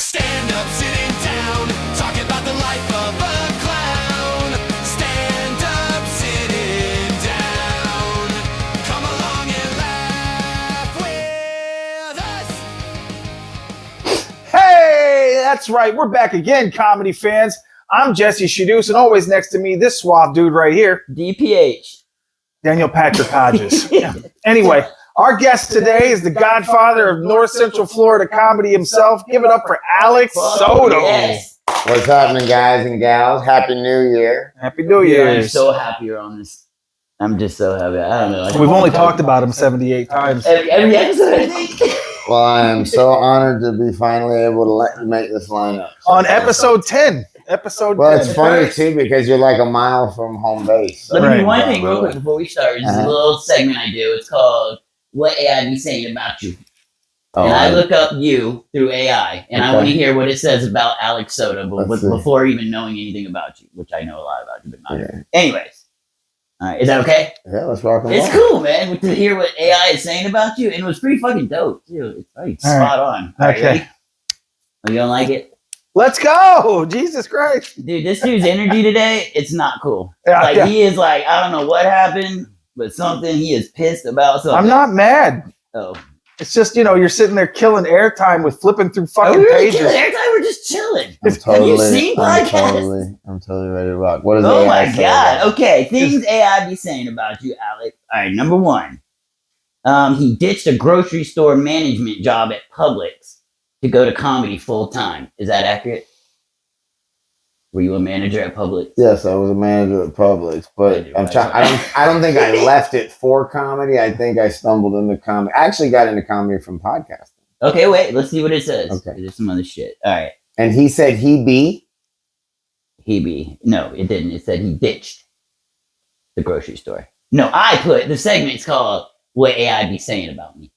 Stand up, sitting down, talking about the life of a clown. Stand up, sitting down, come along and laugh with us. Hey, that's right. We're back again, comedy fans. I'm Jesse Shadoos, and always next to me, this suave dude right here, DPH. Daniel Patrick Hodges. Anyway, our guest today is the godfather of North Central Florida comedy himself. Give it up for Alex Soto. Yes. What's happening, guys and gals? Happy New Year. Happy New I'm Year. so happy you're on this. I'm just so happy. I don't know. We've only talked about him 78 times. every episode, I think. Well, I am so honored to be finally able to let you make this lineup. On episode 10. Episode Well, 10. it's funny, too, because you're like a mile from home base. Let me Right. do one thing real quick before we start. This is a little segment I do. It's called What AI Be Saying About You. Oh, And I look up you through AI, and I Okay. want to hear what it says about Alex Soto Let's see. before even knowing anything about you, which I know a lot about you, but not. Okay. Anyways. All right, is that okay? Yeah, let's rock and roll. It's cool, man, to hear what AI is saying about you, and it was pretty fucking dope, too. It's like All spot on. All right, Okay. ready? Oh, you don't like it? Let's go. Jesus Christ. Dude, this dude's energy today, it's not cool. Yeah, Like, yeah. he is like, I don't know what happened, but something, he is pissed about something. I'm not mad. Oh. It's just, you're sitting there killing airtime with flipping through Oh, fucking we really pages. killing every time we're just chilling. I'm you seen podcasts? I'm totally ready to rock. What is Oh AI my say god. about Okay, things AI be saying about you, Alex. All right, number one. He ditched a grocery store management job at Publix to go to comedy full time. Is that accurate? Were you a manager at Publix? Yes, I was a manager at Publix, but I I'm do, trying. I don't think I left it for comedy. I think I stumbled into comedy. I actually got into comedy from podcasting. Okay, wait, let's see what it says. Okay. There's some other shit. All right. And he said he be. No, it didn't. It said he ditched the grocery store. No, I put the segment's called What AI Be Saying About Me.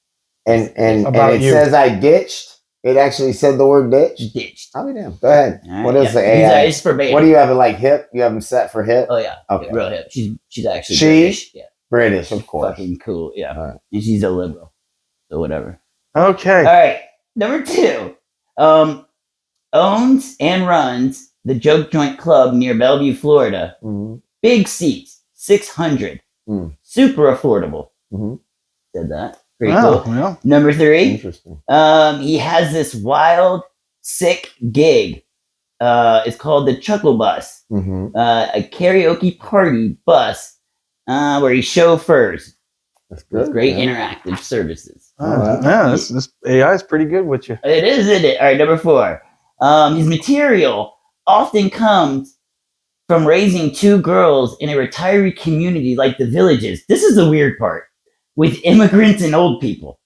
And About it you. says I ditched. It actually said the word ditch. Ditched. I'll be damned. Go ahead. All right, What is the yeah. AI? It's verbatim. What do you have it like hip? You have them set for hip? Oh yeah. Okay. Real hip. She's actually She? British. Yeah. British, of course. Fucking cool. Yeah. All right. And she's a liberal. So whatever. Okay. All right. Number two. Owns and runs the Joke Joint Club near Bellevue, Florida. Mhm. Big seats, 600. Mm. Super affordable. Mhm. Said that. Pretty Oh, cool. well. Number three. Interesting. He has this wild, sick gig. It's called the Chuckle Bus, Mm-hmm. a karaoke party bus where he chauffeurs That's with good. great man. interactive services. Yeah, this AI is pretty good with you. It is, isn't it? All right, number four. His material often comes from raising two girls in a retiree community like the Villages. This is the weird part. With immigrants and old people.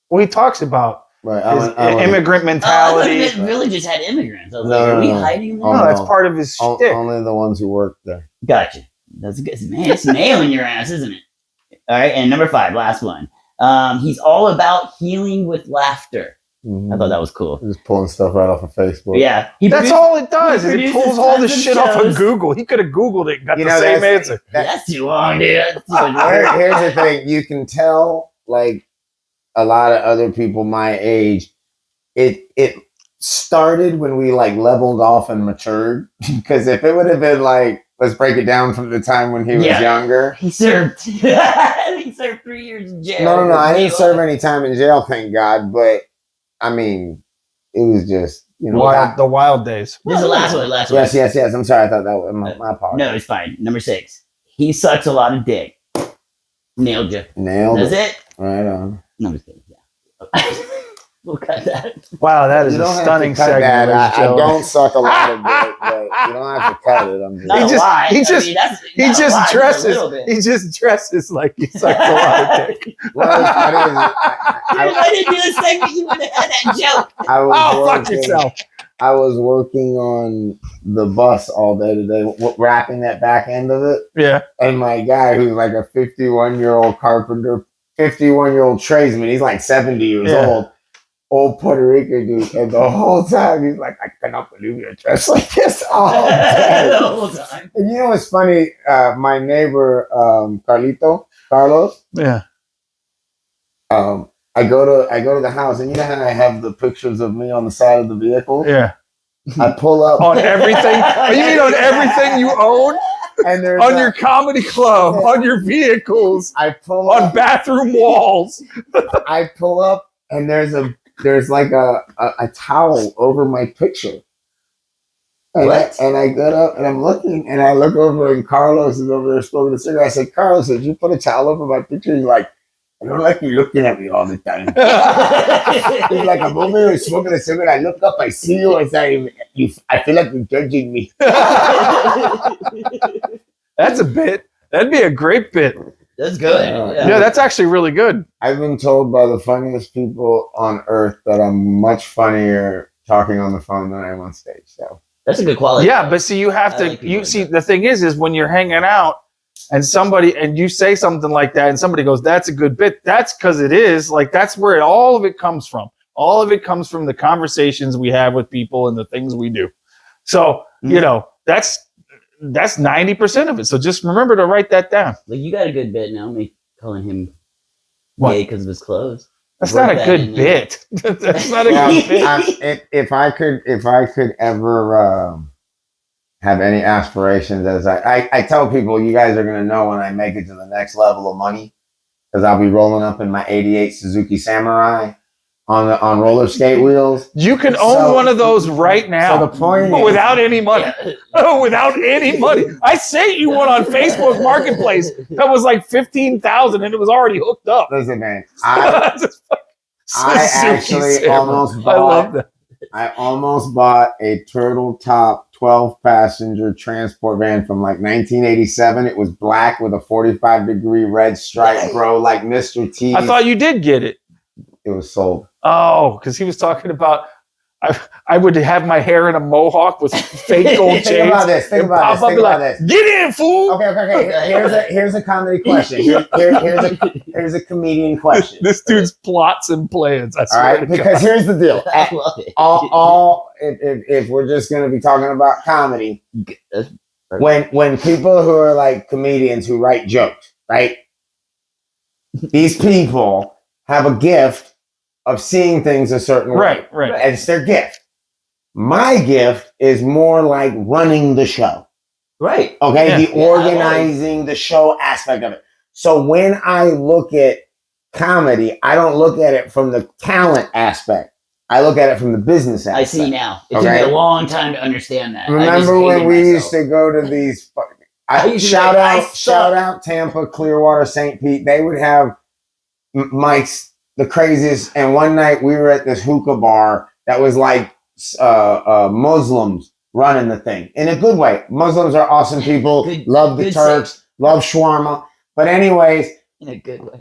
What he talks about Right. is immigrant I thought mentality. that Villages had immigrants. I was No, like, are no, we no. hiding them? Oh, No, that's no. part of his shtick. Only the ones who work there. Gotcha. That's good. Man, it's nailing your ass, isn't it? All right, and number five, last one. He's all about healing with laughter. Mhm. I thought that was cool. Just pulling stuff right off of Facebook. Yeah. That's all it does. he Is it produces pulls all this tons of shit off of shows. Google. He could have Googled it and got You the know, same that's- answer. That's too long, dude. That's too much work. Here's the thing. You can tell, like, a lot of other people my age, it started when we, like, leveled off and matured. Because if it would have been, like, let's break it down from the time when he was Yeah. younger. He served. He served 3 years in jail. No. I didn't serve any time in jail, thank God. But, I mean, it was just, you know. The wild days. This is the last one. Last one. Yes. I'm sorry. I thought that was my part. No, it's fine. Number 6. He sucks a lot of dick. Nailed you. Nailed That's it. it. Right on. No, I'm just kidding. Yeah. We'll cut that. Wow, that is You a don't have to stunning cut segment. that. ladies and I gentlemen. don't suck a lot of dick, but you don't have to cut it. I'm just. Not He a just- lot. he I just- mean, that's, He not a just lot, just a dresses. little bit. He just dresses like he sucks a lot of dick. Well, it's funny is Dude, if I didn't do this segment, you would have had that joke. I was Oh, fuck working- yourself. I was working on the bus all day today, wrapping that back end of it, Yeah. and my guy, who's like a 51-year-old carpenter, 51-year-old tradesman, he's like 70 years Yeah. old Puerto Rican dude, and the whole time he's like, I cannot believe you're dressed like this all The day. whole time. And you know what's funny? My neighbor, Carlos, Yeah. I go to the house, and you know how I have the pictures of me on the side of the vehicle. Yeah. I pull up On everything. Oh, you mean on everything you own? and there's On your comedy club, on your vehicles, I pull on up. bathroom walls. I pull up, and there's like a towel over my picture. And What? I get up and I'm looking, and I look over, and Carlos is over there smoking a cigarette. I said, Carlos, did you put a towel over my picture? He's like, I don't like you looking at me all the time. He's like, I'm over here smoking a cigarette. I look up, I see you, I say, I feel like you're judging me. That's a bit. That'd be a great bit. That's good. Yeah, that's actually really good. I've been told by the funniest people on earth that I'm much funnier talking on the phone than I am on stage. So That's a good quality. Yeah, but see, you have I to. like people You like see, that. the thing is when you're hanging out and you say something like that, and somebody goes, "That's a good bit." That's because it is. Like that's where all of it comes from. All of it comes from the conversations we have with people and the things we do. So you know that's 90% of it. So just remember to write that down. Like you got a good bit now, me calling him What? gay because of his clothes. That's Work not a that good in there. bit. That's not a Well, good bit. if I could ever have any aspirations, as I tell people, you guys are gonna know when I make it to the next level of money, because I'll be rolling up in my '88 Suzuki Samurai on roller skate wheels. You can own So- one of those right now. So the point is, Without any money. Yeah. Without any money. I sent you one on Facebook Marketplace that was like 15,000 and it was already hooked up. listen, man, I Suzuki actually Samurai. almost I love bought that. I almost bought a turtle top 12 passenger transport van from like 1987. It was black with a 45-degree red stripe, bro, like Mr. T. I thought you did get it. it was sold. Oh, because he was talking about I would have my hair in a mohawk with fake gold chains. Think about this. Think and about this. pop up Think and about like, this. get in, fool. Okay. Here's a comedy question. Here's a comedian question. This dude's plots and plans. I All swear right, to because God. here's the deal. I love it. If we're just gonna be talking about comedy, That's when people who are like comedians who write jokes, right? These people have a gift of seeing things a certain way. Right. And it's their gift. My gift is more like running the show. Right. Okay, Yeah. the organizing the show aspect of it. So when I look at comedy, I don't look at it from the talent aspect. I look at it from the business aspect. I see now. It took Okay. me a long time to understand that. I just Remember when hated we myself. used to go to these? I used to shout be like, I shout suck. out Tampa, Clearwater, St. Pete. They would have mics, the craziest. And one night we were at this hookah bar that was like Muslims running the thing in a good way. Muslims are awesome people. Good- love the good Turks. Love shawarma. But anyways, In a good way.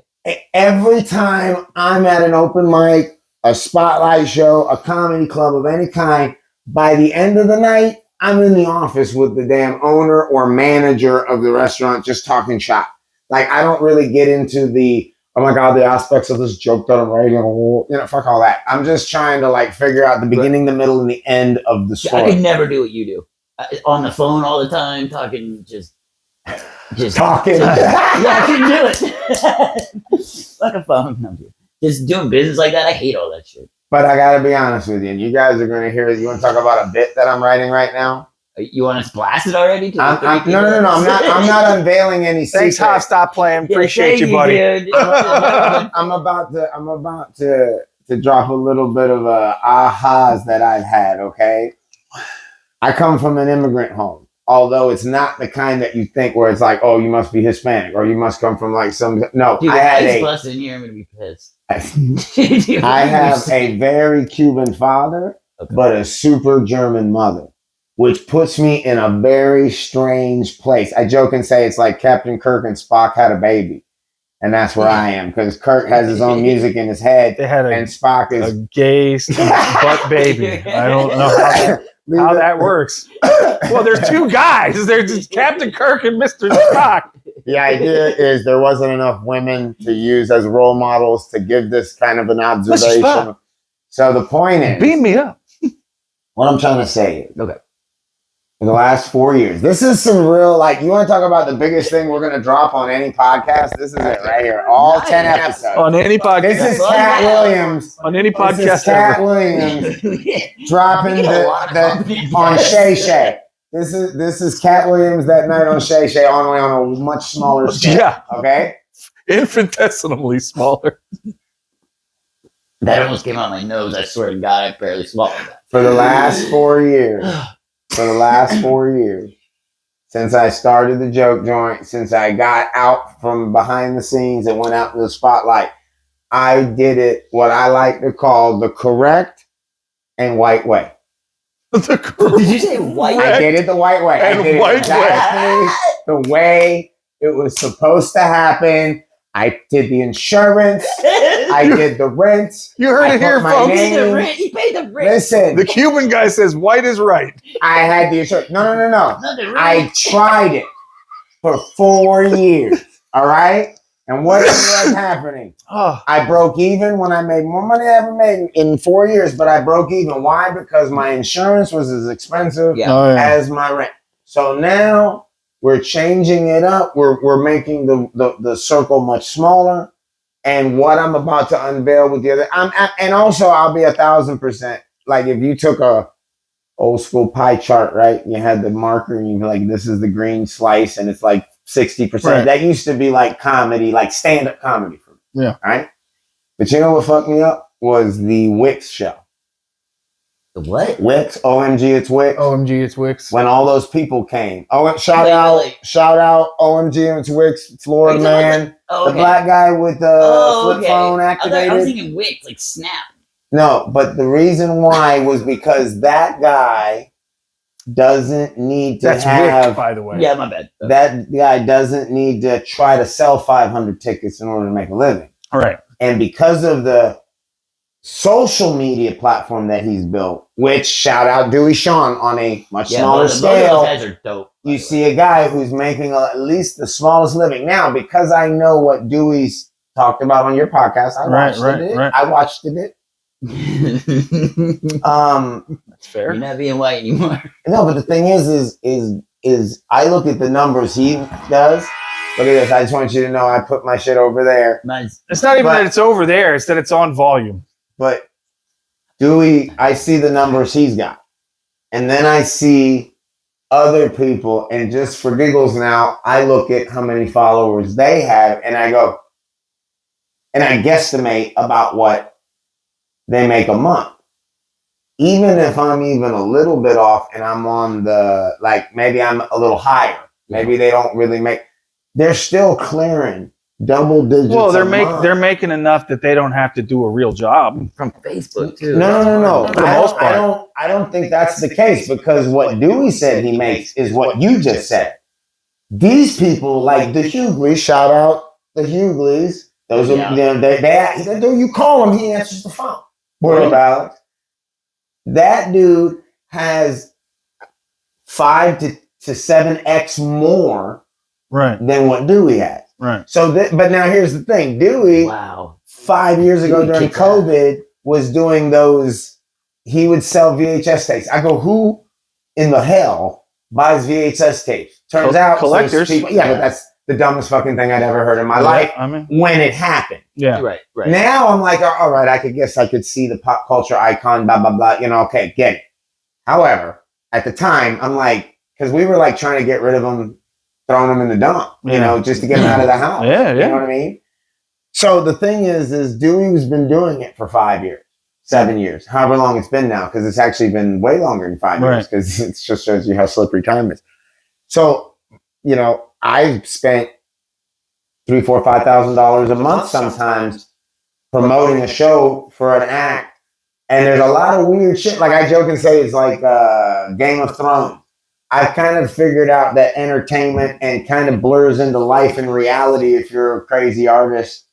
every time I'm at an open mic, a spotlight show, a comedy club of any kind, by the end of the night, I'm in the office with the damn owner or manager of the restaurant just talking shop. Like, I don't really get into the, oh my God, the aspects of this joke that I'm writing. Fuck all that. I'm just trying to like figure out the beginning, the middle, and the end of the I story. could never do what you do. On the phone all the time, talking just Talking. Yeah, I couldn't do it. Like a phone number. Just doing business like that, I hate all that shit. But I gotta be honest with you. You guys are gonna hear. You want to talk about a bit that I'm writing right now? You want us blasted already? No. I'm not unveiling any Thanks, secrets. Hop. Stop playing. Yeah, Appreciate thank you, buddy. dude. I'm about to drop a little bit of ahas that I've had. Okay, I come from an immigrant home, although it's not the kind that you think where it's like, oh, you must be Hispanic or you must come from like some. No, Dude, I if had Ice a. bust in here, I'm gonna be pissed. I have a very Cuban father, Okay. but a super German mother, which puts me in a very strange place. I joke and say it's like Captain Kirk and Spock had a baby. And that's where I am, because Kirk has his own music in his head, They had and a Spock is gay butt baby. I don't know how that works. Well, there's two guys. There's just Captain Kirk and Mr. Spock. The idea is there wasn't enough women to use as role models to give this kind of an observation. Spock. So the point is, Beam me up. what I'm trying to say is, Okay. In the last 4 years. This is some real, like, you want to talk about the biggest thing we're going to drop on any podcast? This is it right here. All 10 episodes. On any podcast. This is Cat Williams. On any This podcast is Cat ever. Williams dropping We get a lot of the comments. on Shay Shay. This is Cat Williams that night on Shay Shay, only on a much smaller scale. Yeah. Okay? Infinitesimally smaller. That almost came out my nose. I swear to God, I barely swallowed that. For the last 4 years. For the last 4 years. Since I started the joke joint, since I got out from behind the scenes and went out in the spotlight, I did it what I like to call the correct and white way. Did you say white? I did it the white way. And I did white it exactly the way it was supposed to happen. I did the insurance. I did the rent. You heard I it here, put my folks. He paid the name. rent. He paid the rent. Listen, The Cuban guy says white is right. I had the insurance. No. Not the rent. I tried it for 4 years. All right? And what ended up happening? Oh, I broke even when I made more money than I ever made in 4 years, but I broke even. Why? Because my insurance was as expensive Yeah. as my rent. So now we're changing it up. We're making the circle much smaller. And what I'm about to unveil with the other, and also I'll be 1,000%. Like if you took a old school pie chart, right? You had the marker and you'd be like, this is the green slice, and it's like 60%. Right. That used to be like comedy, like stand-up comedy for me. Yeah. Right? But you know what fucked me up? Was the Wix show. The what? Wix, OMG, it's Wix. OMG, it's Wix. When all those people came. Oh, shout Wait, out, wait. shout out, OMG, it's Wix, Florida Are you talking man. Oh, The okay. black guy with the flip okay. phone I activated. was thinking Wix, like Snap. No, but the reason why was because that guy doesn't need to That's have Wick, by the way. Yeah, my bad. that guy doesn't need to try to sell 500 tickets in order to make a living. All right. And because of the social media platform that he's built, which shout out Dewey Sean on a much smaller both of scale, those guys are dope. by you the see a guy who's making at least the smallest living. Now, because I know what Dewey's talked about on your podcast, I Right, watched right, it. right. I watched it. way. That's fair. You're not being white anymore. No, but the thing is I look at the numbers he does. Look at this. I just want you to know I put my shit over there. Mine's It's not even But- that it's over there. It's that it's on volume. But Dewey, I see the numbers he's got. And then I see other people, and just for giggles now, I look at how many followers they have, and I go, and I guesstimate about what they make a month. Even if I'm even a little bit off and I'm on the, like, maybe I'm a little higher, maybe they don't really make, they're still clearing double digits. Well, a month. they're making enough that they don't have to do a real job. from Facebook too. No. For the most part. I don't think that's the case, because what Dewey said he makes is what you just said. These people, like the Hugleys, shout out the Hugleys. Those are, you call him, he answers the phone. What up, Alex? That dude has 5 to 7x more Right. than what Dewey has. Right. So, but now here's the thing: Dewey, Wow. 5 years ago Dewey during kicked ass. COVID, was doing those. He would sell VHS tapes. I go, who in the hell buys VHS tapes? Turns out, Collectors. there's people- yeah, but that's the dumbest fucking thing I'd ever heard in my life I mean, when it happened. yeah. Right. Now I'm like, all right, I could guess I could see the pop culture icon, blah, blah, blah. You know, okay, get it. However, at the time, I'm like, because we were like trying to get rid of them, throwing them in the dump, you know, just to get them out of the house. Yeah, You yeah. know what I mean? So the thing is Dewey's been doing it for 5 years, 7 years, however long it's been now, because it's actually been way longer than 5 years, because it just shows you how slippery time is. So, you know, I've spent $3,000, $4,000, $5,000 a month sometimes promoting a show for an act, and there's a lot of weird shit. Like I joke and say it's like Game of Thrones. I've kind of figured out that entertainment and kind of blurs into life and reality if you're a crazy artist.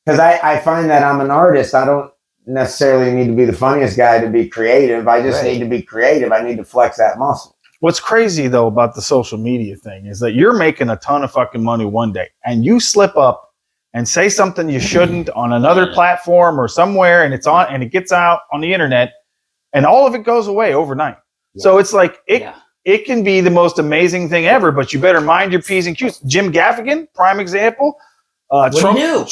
Because I find that I'm an artist. I don't necessarily need to be the funniest guy to be creative. I just need to be creative. I need to flex that muscle. What's crazy though about the social media thing is that you're making a ton of fucking money one day and you slip up and say something you shouldn't on another platform or somewhere, and it's on and it gets out on the internet, and all of it goes away overnight. So it's like it can be the most amazing thing ever, but you better mind your P's and Q's. Jim Gaffigan, prime example. What'd he do?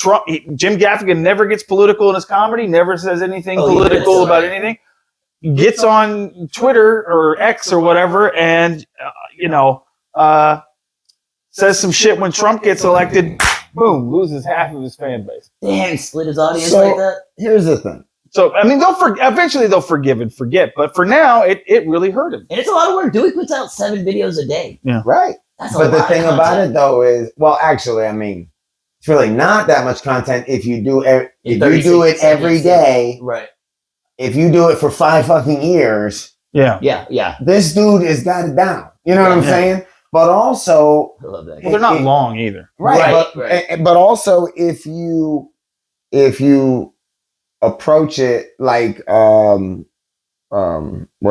Jim Gaffigan never gets political in his comedy, never says anything political that's about right. anything. Gets on Twitter or X or whatever and, says some shit when Trump gets elected, boom, loses half of his fan base. Damn, he split his audience So- like that. Here's the thing. So, I mean, eventually they'll forgive and forget, but for now, it really hurt him. And it's a lot of work. Dewey puts out 7 videos a day. Right. That's a But the lot thing of about content. it though is, well, actually, I mean, it's really not that much content if you do if you 36 do it every seconds. day. Right. If you do it for 5 fucking years, Yeah. Yeah. this dude has got it down. You know what I'm Yeah. saying? But also, I love that. Well, they're not long either. right? Right. But also, if you approach it like what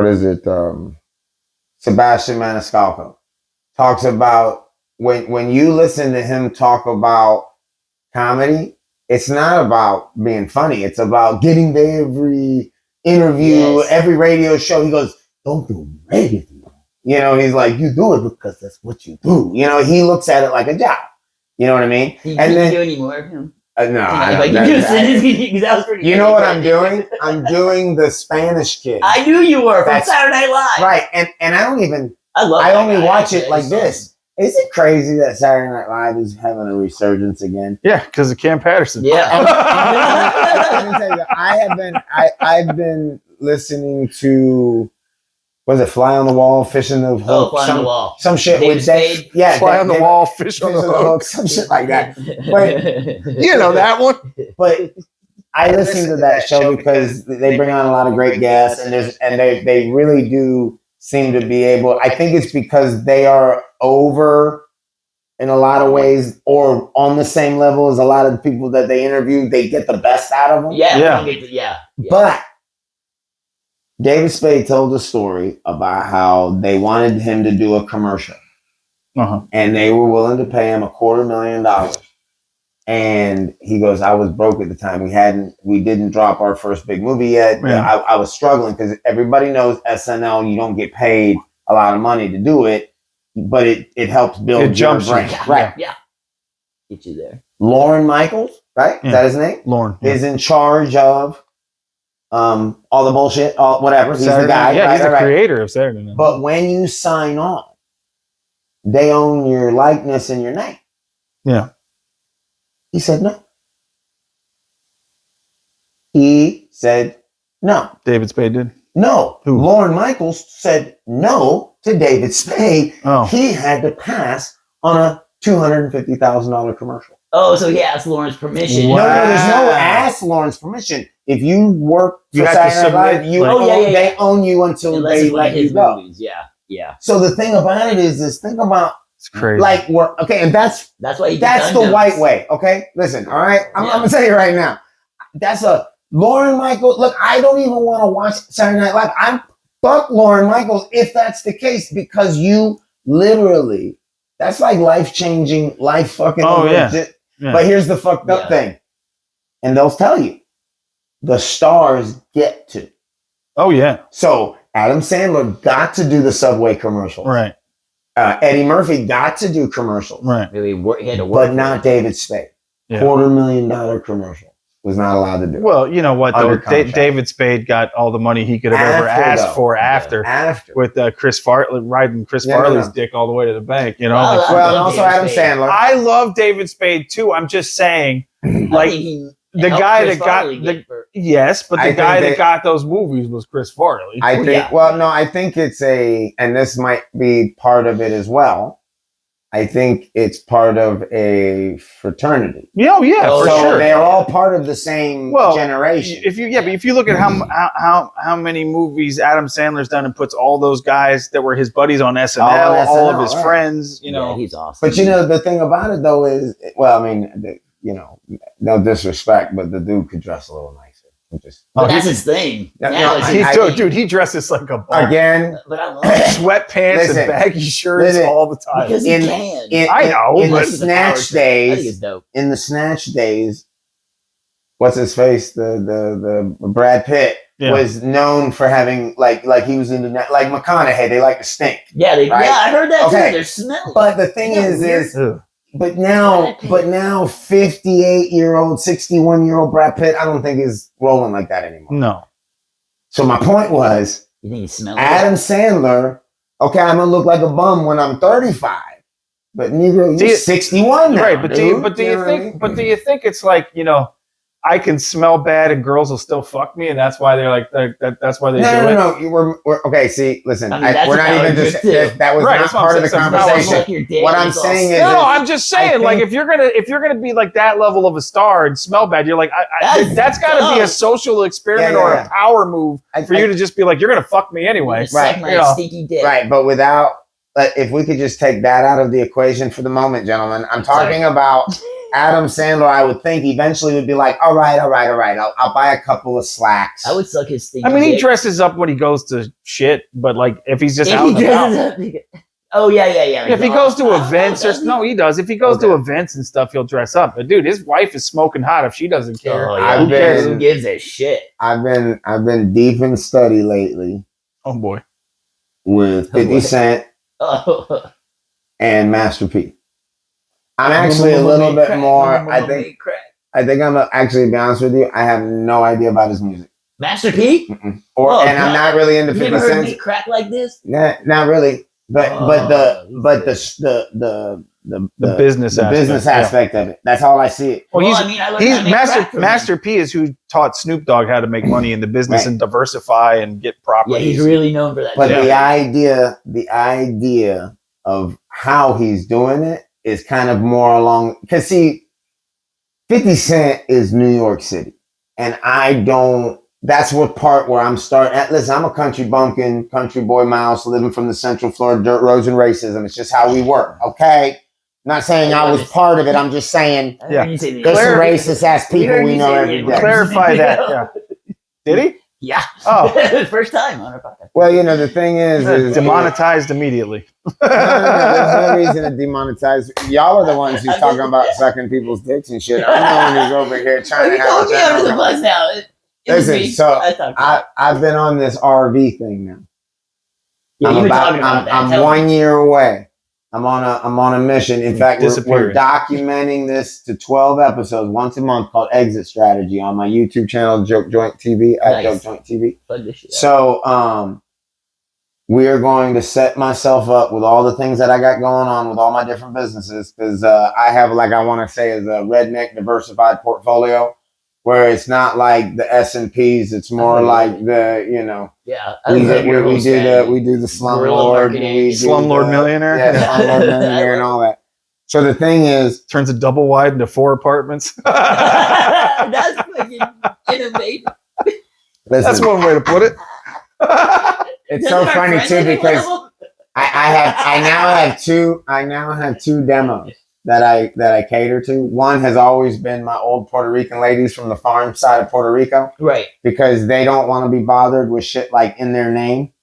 is it? Sebastian Maniscalco talks about when you listen to him talk about comedy, it's not about being funny. It's about getting to every interview, Yes. every radio show. He goes, "Don't do radio." You know, he's like, "You do it because that's what you do." You know, he looks at it like a job. You know what I mean? Can And you then do any more of him? no, I Like, don't. you just said it, that was pretty You good. know what I'm doing? I'm doing the Spanish Kid. I knew you were from That's- Saturday Night Live. Right, and I don't even. I love. I that only guy, watch actually. it like He's this. Is it crazy that Saturday Night Live is having a resurgence again? Yeah, because of Cam Patterson. Yeah. Let me tell you, I've been listening to, was it Fly on the Wall, Fish in the Oh, Hook, Fly on the Wall. some shit David with Dave, Spade? yeah, Fly on the David- wall, fish on the hook. some shit like that. You know that one. But I listen to that show because they bring on a lot of great guests, and they really do seem to be able. I think it's because they are over in a lot of ways, or on the same level as a lot of the people that they interview. They get the best out of them. Yeah. Yeah. Yeah. But David Spade told a story about how they wanted him to do a commercial, Uh-huh. and they were willing to pay him $250,000. And he goes, I was broke at the time. We didn't drop our first big movie yet. Yeah. I was struggling because everybody knows SNL, you don't get paid a lot of money to do it, but it helps build It your jumps you. brain. Yeah. Right. Yeah. Get you there. Lauren Michaels, right? Yeah. Is that his name? Lauren. Is in charge of all the bullshit, whatever. He's the Saturday guy. Night- yeah, right, he's the right, right. creator of Saturday Night. But when you sign on, they own your likeness and your name. Yeah. He said no. He said no. David Spade did. No. Who? Lauren Michaels said no to David Spade. Oh. He had to pass on a $250,000 commercial. Oh, so he asked Lauren's permission. Wow. No, there's no ask Lauren's permission. If you work You for have to Saturday Night submit, Live, you like- Oh, yeah, yeah, they yeah. own you until Unless they he went let his you go. movies. Yeah. Yeah. So the thing about it is think about It's crazy. like we're okay, and that's That's why he did the Gundams. white way. Okay, listen. All right, I'm Yeah. gonna tell you right now. That's a Lauren Michaels. Look, I don't even want to watch Saturday Night Live. I'm fuck Lauren Michaels if that's the case, because you literally, that's like life changing, life fucking. Oh, yeah. legit. Yeah. But here's the fucked up Yeah. thing, and they'll tell you, the stars get to. Oh yeah. So Adam Sandler got to do the Subway commercials. Right. Eddie Murphy got to do commercials. Right. Really, he had to work. But not David Spade. Yeah. $250,000 commercial was not allowed to do. Well, you know what? Under Though contract. David Spade got all the money he could have ever After, asked though. for after, After. with Chris Farley riding Chris Yeah, no, Farley's no. dick all the way to the bank. You know. Wow, Like, I Well, and love also David Adam Spade. Sandler. I love David Spade too. I'm just saying, I like think he the helped guy Chris that got Farley the get for- yes, but I the think guy they- that got those movies was Chris Farley. I think, yeah. well, no, I think it's and this might be part of it as well. I think it's part of a fraternity. Yeah, oh, yeah, Oh, for so sure. they're all part of the same Well, generation. If but if you look at how many movies Adam Sandler's done and puts all those guys that were his buddies on SNL, on all of SNL, his right. friends, you Yeah, know. he's awesome. But you know, the thing about it though is, well, I mean, no disrespect, but the dude could dress a little nicer. Just But that's his thing. Yeah, Now no, it's I- He's his dude, thing. dude, he dresses like a bum. again. But I love it Sweatpants Listen, and baggy shirts listen, all the time. because he In- can. I know, in but- the This is a power snatch trip. I think it's days. dope. In the snatch days, what's his face? The Brad Pitt Yeah. was known for having like he was into like McConaughey. They like to stink. Yeah, Right? I heard that Okay. too. They're smelly. But the thing Isn't that is Ugh. but now 58-year-old, 61-year-old Brad Pitt, I don't think is rolling like that anymore. No. So my point was, You think he smells? Adam Sandler. Okay, I'm gonna look like a bum when I'm 35, but Negro, Do you're you- 61 now, Right, but do you dude. think know what I mean? but do you think it's like, I can smell bad and girls will still fuck me, and that's why they're like that's why they do it. No. We're okay. See, listen, I mean, that's we're not how even it just is, too. that was Right, not that's what part I'm of the saying. That's not conversation. Like your dick What I'm is all saying is- No, I'm just saying, I like think- if you're gonna be like that level of a star and smell bad, you're like, that's got to be a social experiment or Yeah. a power move for you to just be like, you're gonna fuck me anyway. Right, Suck my you know. stinky dick. right, but without if we could just take that out of the equation for the moment, gentlemen. I'm talking about Adam Sandler. I would think eventually would be like, all right. I'll buy a couple of slacks. I would suck his stinky I mean, he dick. dresses up when he goes to shit, but like if he's just If out he and about. dresses up. Oh, yeah. If he goes to events or no, he does. If he goes to Okay. events and stuff, he'll dress up. But dude, his wife is smoking hot. If she doesn't care, Oh, I've yeah. Who cares? been- Who gives a shit? I've been deep in study lately oh boy, with 50 Cent Oh. and Master P. I'm actually a little bit more. I think I'm actually, to be honest with you, I have no idea about his music. Master P? And Oh, I'm God. not really into You 50 never heard Cent. me crack like this? Not really. But Oh, the business the aspect, business yeah. aspect of it. That's all I see it. Well, Well, he's I mean, I learned how to make crack from him. Master P is who taught Snoop Dogg how to make money in the business Right. and diversify and get Yeah, properties. he's really known for that. But shit. the idea of how he's doing it is kind of more along because see, 50 Cent is New York City, and I don't. That's what part where I'm starting. Listen, I'm a country bumpkin, country boy mouse, living from the Central Florida dirt roads and racism. It's just how we work. Okay, not saying I was part of it. I'm just saying I heard yeah. you say the there's some N-word. racist ass We people heard we you know say the every N-word. day. Clarify that. Yeah. Did he? Yeah. Oh, First time on our podcast. Well, the thing is demonetized immediately. no, there's no reason to demonetize. Y'all are the ones who's talking about sucking people's dicks and shit. I'm the one who's over here trying You to have throwing a me under the general- bus now. It was Listen, me. so I talked about it. I've been on this RV thing now. Yeah, I'm you've been talking about that. I'm Tell me. 1 year away. I'm on a mission. In fact, we're Disappearing. documenting this to 12 episodes once a month called Exit Strategy on my YouTube channel, Joke Joint TV at Nice. Joke Joint TV. Plug this shit out. So we are going to set myself up with all the things that I got going on with all my different businesses because I have, like I want to say, is a redneck diversified portfolio where it's not like the S&Ps. It's more Oh, like yeah. Yeah. I we love your whole strategy. we do the Guerrilla slumlord, marketing. we do Slumlord the- millionaire? yeah, Yeah. slumlord millionaire, and all that. So the thing is, Turns a double wide into 4 apartments. That's fucking innovative. listen, That's one way to put it. it's so funny too because I now have two demos that I cater to. One has always been my old Puerto Rican ladies from the farm side of Puerto Rico Right. because they don't want to be bothered with shit like in their name.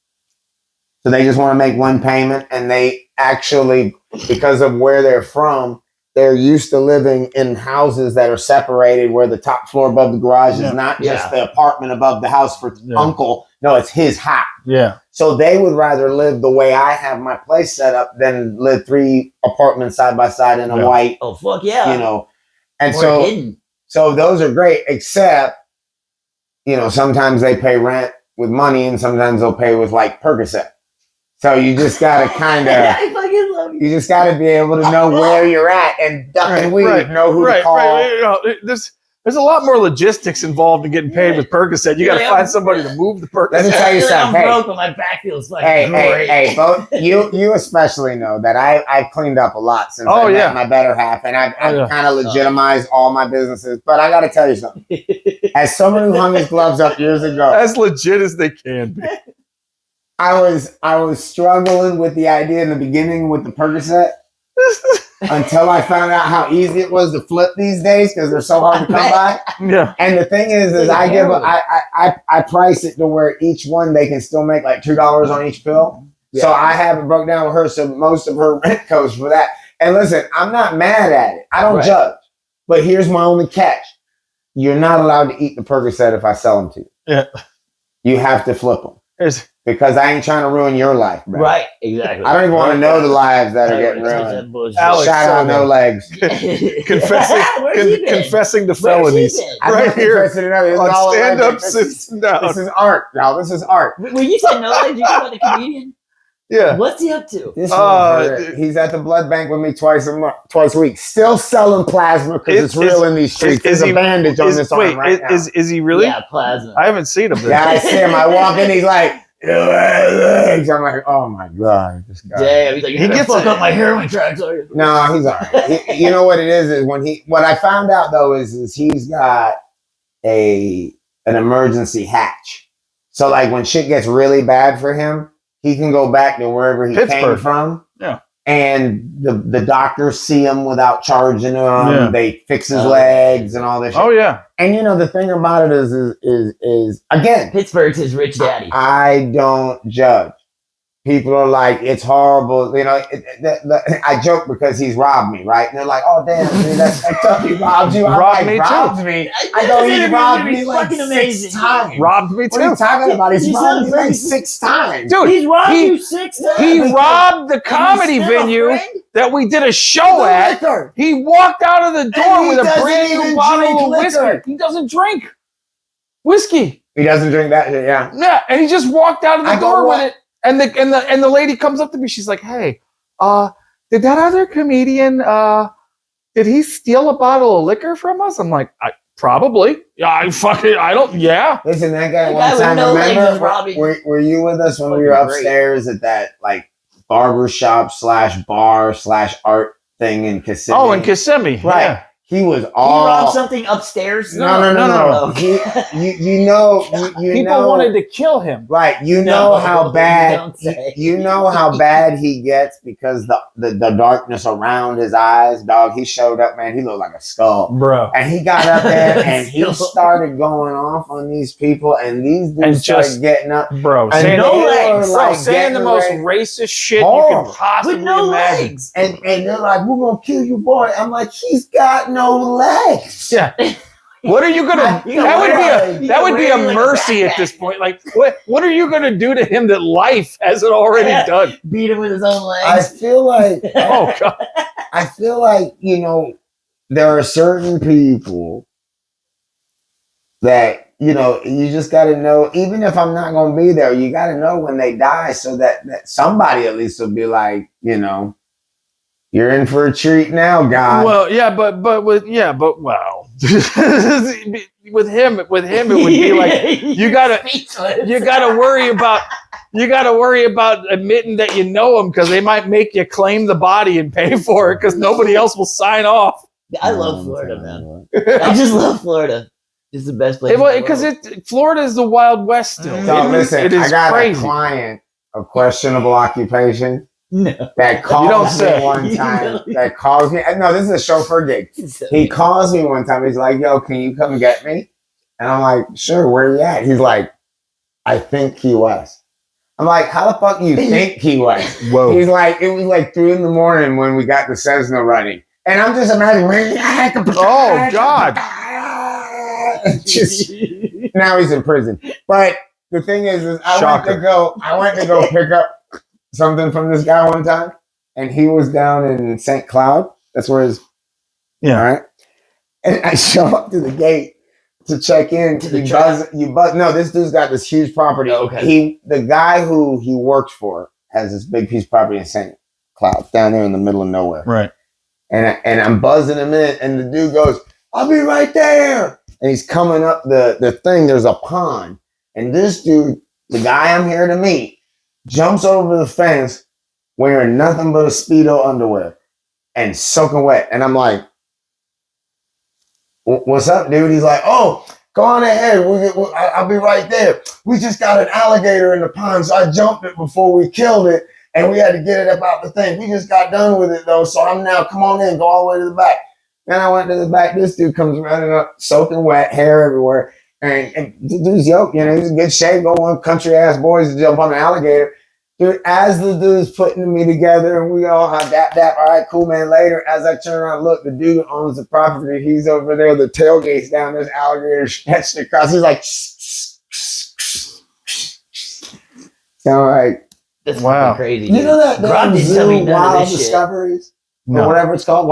So they just want to make one payment, and they actually, because of where they're from, they're used to living in houses that are separated where the top floor above the garage Yeah. is not just Yeah. the apartment above the house for Yeah. uncle. No, it's his house. Yeah. So they would rather live the way I have my place set up than live 3 apartments side by side in a Yeah. white, Oh, fuck yeah. And More so hidden. so those are great, except, sometimes they pay rent with money and sometimes they'll pay with like Percocet. So you just gotta kind of, I fucking love you. you just gotta be able to know where you're at and duck and weave, know who to call. There's a lot more logistics involved in getting paid with Percocet. You got to Yeah. find somebody to move the Let me Percocet. tell you I'm something. Hey, broke, but my back feels fucking hey, great. both you especially know that I've cleaned up a lot since Oh, I yeah. met my better half, and I've Oh, yeah. kind of legitimized all my businesses. But I got to tell you something. As someone who hung his gloves up years ago, As legit as they can be. I was struggling with the idea in the beginning with the Percocet until I found out how easy it was to flip these days because they're so hard to come by. Yeah. And the thing is I price it to where each one they can still make like $2 on each pill. So Yeah. I have it broke down with her, so most of her rent goes for that. And listen, I'm not mad at it. I don't Right. judge. But here's my only catch: you're not allowed to eat the Percocet if I sell them to you. Yeah. you have to flip them There's- because I ain't trying to ruin your life, bro. Right, exactly. I don't even want to know the lives that are getting ruined. Alex, Shout out, no legs. confessing to Where's he felonies. been? I'm Right not here confessing to nothing. This is On all stand alleged. up, sits down. This is art, y'all. This is art. When you said no legs, you talking about the comedian? Yeah. What's he up to? This dude. he's at the blood bank with me twice a week, still selling plasma because it's real in these streets. There's a bandage on this arm right now. Is he really? Yeah, plasma. I haven't seen him. Yeah, I see him. I walk in, he's like, legs. I'm like, oh my god, this guy. Damn, he's like, He he gets gets fuck it. up my heroin tracks. No, he's all right. You know what it is what I found out though is he's got an emergency hatch. So like when shit gets really bad for him, he can go back to wherever he came Pittsburgh. from. Yeah. And the doctors see him without charging him. Yeah. They fix his Oh, legs and all this shit. Oh yeah. And you know the thing about it is again, Pittsburgh's his rich daddy. I don't judge. People are like, it's horrible. You know, I joke because he's robbed me, right? And they're like, oh, damn, dude, that's fucked up. He robbed you. I'm Robbed like, me, too. robbed me. I go, he robbed me like fucking 6 amazing. times. Robbed me What are you too. talking about? He's He's robbed me like crazy. 6 times. Dude, He's robbed he- you 6 times. he robbed the comedy And he's still a venue friend? that we did a show at. Liquor. He walked out of the door And he with a doesn't brand new even bottle drink of whiskey. liquor. He doesn't drink whiskey. He doesn't drink that shit, yeah. Yeah, and he just walked out of the I go, door what? with it. And the lady comes up to me. She's like, "Hey, did that other comedian did he steal a bottle of liquor from us?" I'm like, probably. Yeah, I don't. Yeah. Listen, that guy The one guy with time, no legs is remember, robbing. were you with us when we were Fucking great. upstairs at that like barbershop /bar/art thing in Kissimmee? Oh, in Kissimmee. Right. Yeah. He was He all robbed something upstairs? No. You know, you People know, wanted to kill him. right? You No, know how bad don't say. you know how bad he gets because the darkness around his eyes, dog. He showed up, man. He looked like a skull, Bro. and he got up there and he Skull. started going off on these people, and these dudes And started just- getting up. Bro, And saying, no they were, legs. bro, like, saying the getting most ready- racist shit you Horrible. could possibly With no imagine. legs. And they're like, "We're gonna kill you, boy." I'm like, "He's got no legs." Yeah. What are you gonna? You That would wear- be you that would be a wear like a mercy at backpack. this point. Like, what are you gonna do to him that life hasn't already Yeah. done? Beat him with his own I legs. feel like Oh God. I feel like, you know, there are certain people that, you know, you just got to know, even if I'm not going to be there, you got to know when they die so that somebody at least will be like, you know, you're in for a treat now, God. Well, yeah, but wow. with him, it would be like you gotta worry about admitting that you know him because they might make you claim the body and pay for it because nobody else will sign off. I love Florida, man. I just love Florida. It's the best place. Because Florida is the Wild West still. So listen, it is I got crazy. a client of questionable occupation No. that don't calls say. me one time. That calls me. No, this is a chauffeur gig. He calls me one time. He's like, "Yo, can you come get me?" And I'm like, "Sure, where you at?" He's like, "I think Key West." I'm like, "How the fuck you think Key West?" Whoa. He's like, "It was like 3 a.m. when we got the Cessna running." And I'm just imagining, Oh, God. Just, now he's in prison. But the thing is I went Shocker. to go pick up something from this guy one time, and he was down in St. Cloud. That's where his Yeah. all right. And I show up to the gate to check in. To the No, this dude's got this huge property. Okay. The guy who he works for has this big piece of property in St. Cloud down there in the middle of nowhere. Right. And I'm buzzing him in, and the dude goes, "I'll be right there." And he's coming up the thing. There's a pond, and this dude, the guy I'm here to meet, jumps over the fence wearing nothing but a Speedo underwear and soaking wet. And I'm like, "What's up, dude?" He's like, "Oh, go on ahead. I'll be right there. We just got an alligator in the pond, so I jumped it before we killed it, and we had to get it up out the thing. We just got done with it, though, so I'm now, come on in, go all the way to the back." Then I went to the back. This dude comes running up, soaking wet, hair everywhere. And the dude's yoked, you know, he's in good shape. Go one country-ass boys to jump on an alligator. Dude, as the dude's putting me together and we all have dap. All right, cool, man. Later, as I turn around, look, the dude owns the property. He's over there. The tailgate's down. There's alligator stretched across. He's like, Sound like That's Wow. fucking crazy. you know that Grog damn didn't tell me zoo, none of Wild this shit. Discoveries, or No. whatever it's called.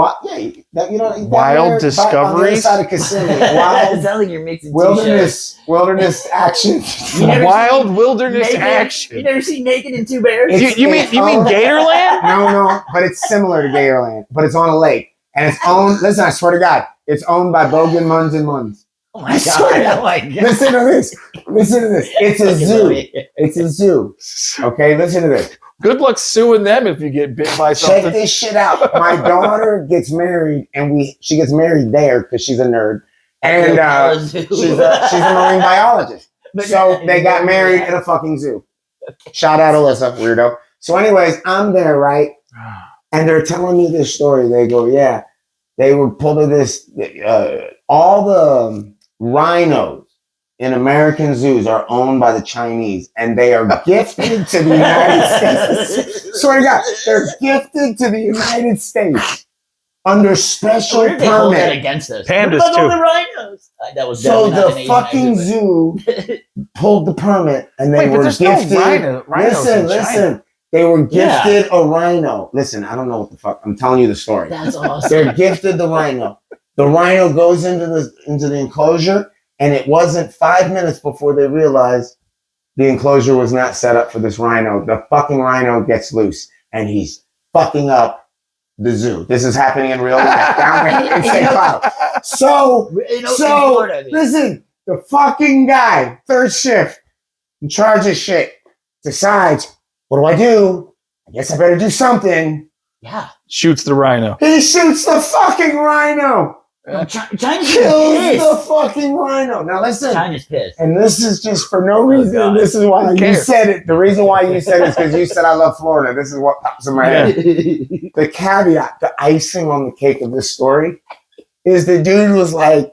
That, you know, down Wild there, on the other Discoveries? side of Kissimmee. It Wild sounds like you're mixing two shows. wilderness action. You never Wild seen wilderness Naked? You action. never seen Naked and Two Bears? It's- You mean Gatorland? No, but it's similar to Gatorland, but it's on a lake, and it's owned. Listen, I swear to God, it's owned by Bogan Munns and Munns. Oh my god! Oh my god! Listen to this. Listen to this. It's a zoo. It's a zoo. Okay, listen to this. Good luck suing them if you get bit by Check something. this shit out. My daughter gets married, and she gets married there because she's a nerd, and she's a marine biologist. So they got married in a fucking zoo. Shout out Alyssa, weirdo. So, anyways, I'm there, right? And they're telling me this story. They go, yeah, they were pulled to this. All the rhinos in American zoos are owned by the Chinese, and they are gifted to the United States. Swear to God, they're gifted to the United States under special Where did they hold that permit. against us? Pandas, What about all too. the rhinos? That was So definitely not the an fucking Asian zoo pulled the permit, and they Wait, but were there's gifted. no rhinos in China. Listen. They were gifted a rhino. Listen, I don't know what the fuck. I'm telling you the story. That's awesome. They're gifted the rhino. The rhino goes into the enclosure, and it wasn't 5 minutes before they realized the enclosure was not set up for this rhino. The fucking rhino gets loose, and he's fucking up the zoo. This is happening in real life down there in St. Cloud. So, In Florida, I mean. listen, the fucking guy, third shift, in charge of shit, decides, what do? I guess I better do something. Yeah. Shoots the rhino. He shoots the fucking rhino. China's Kills the pissed. fucking rhino. Now listen, China's pissed. and this is just for no reason. God. This is why Who you cares? said it. The reason why you said it is because you said I love Florida. This is what pops in my head. The caveat, the icing on the cake of this story is the dude was like,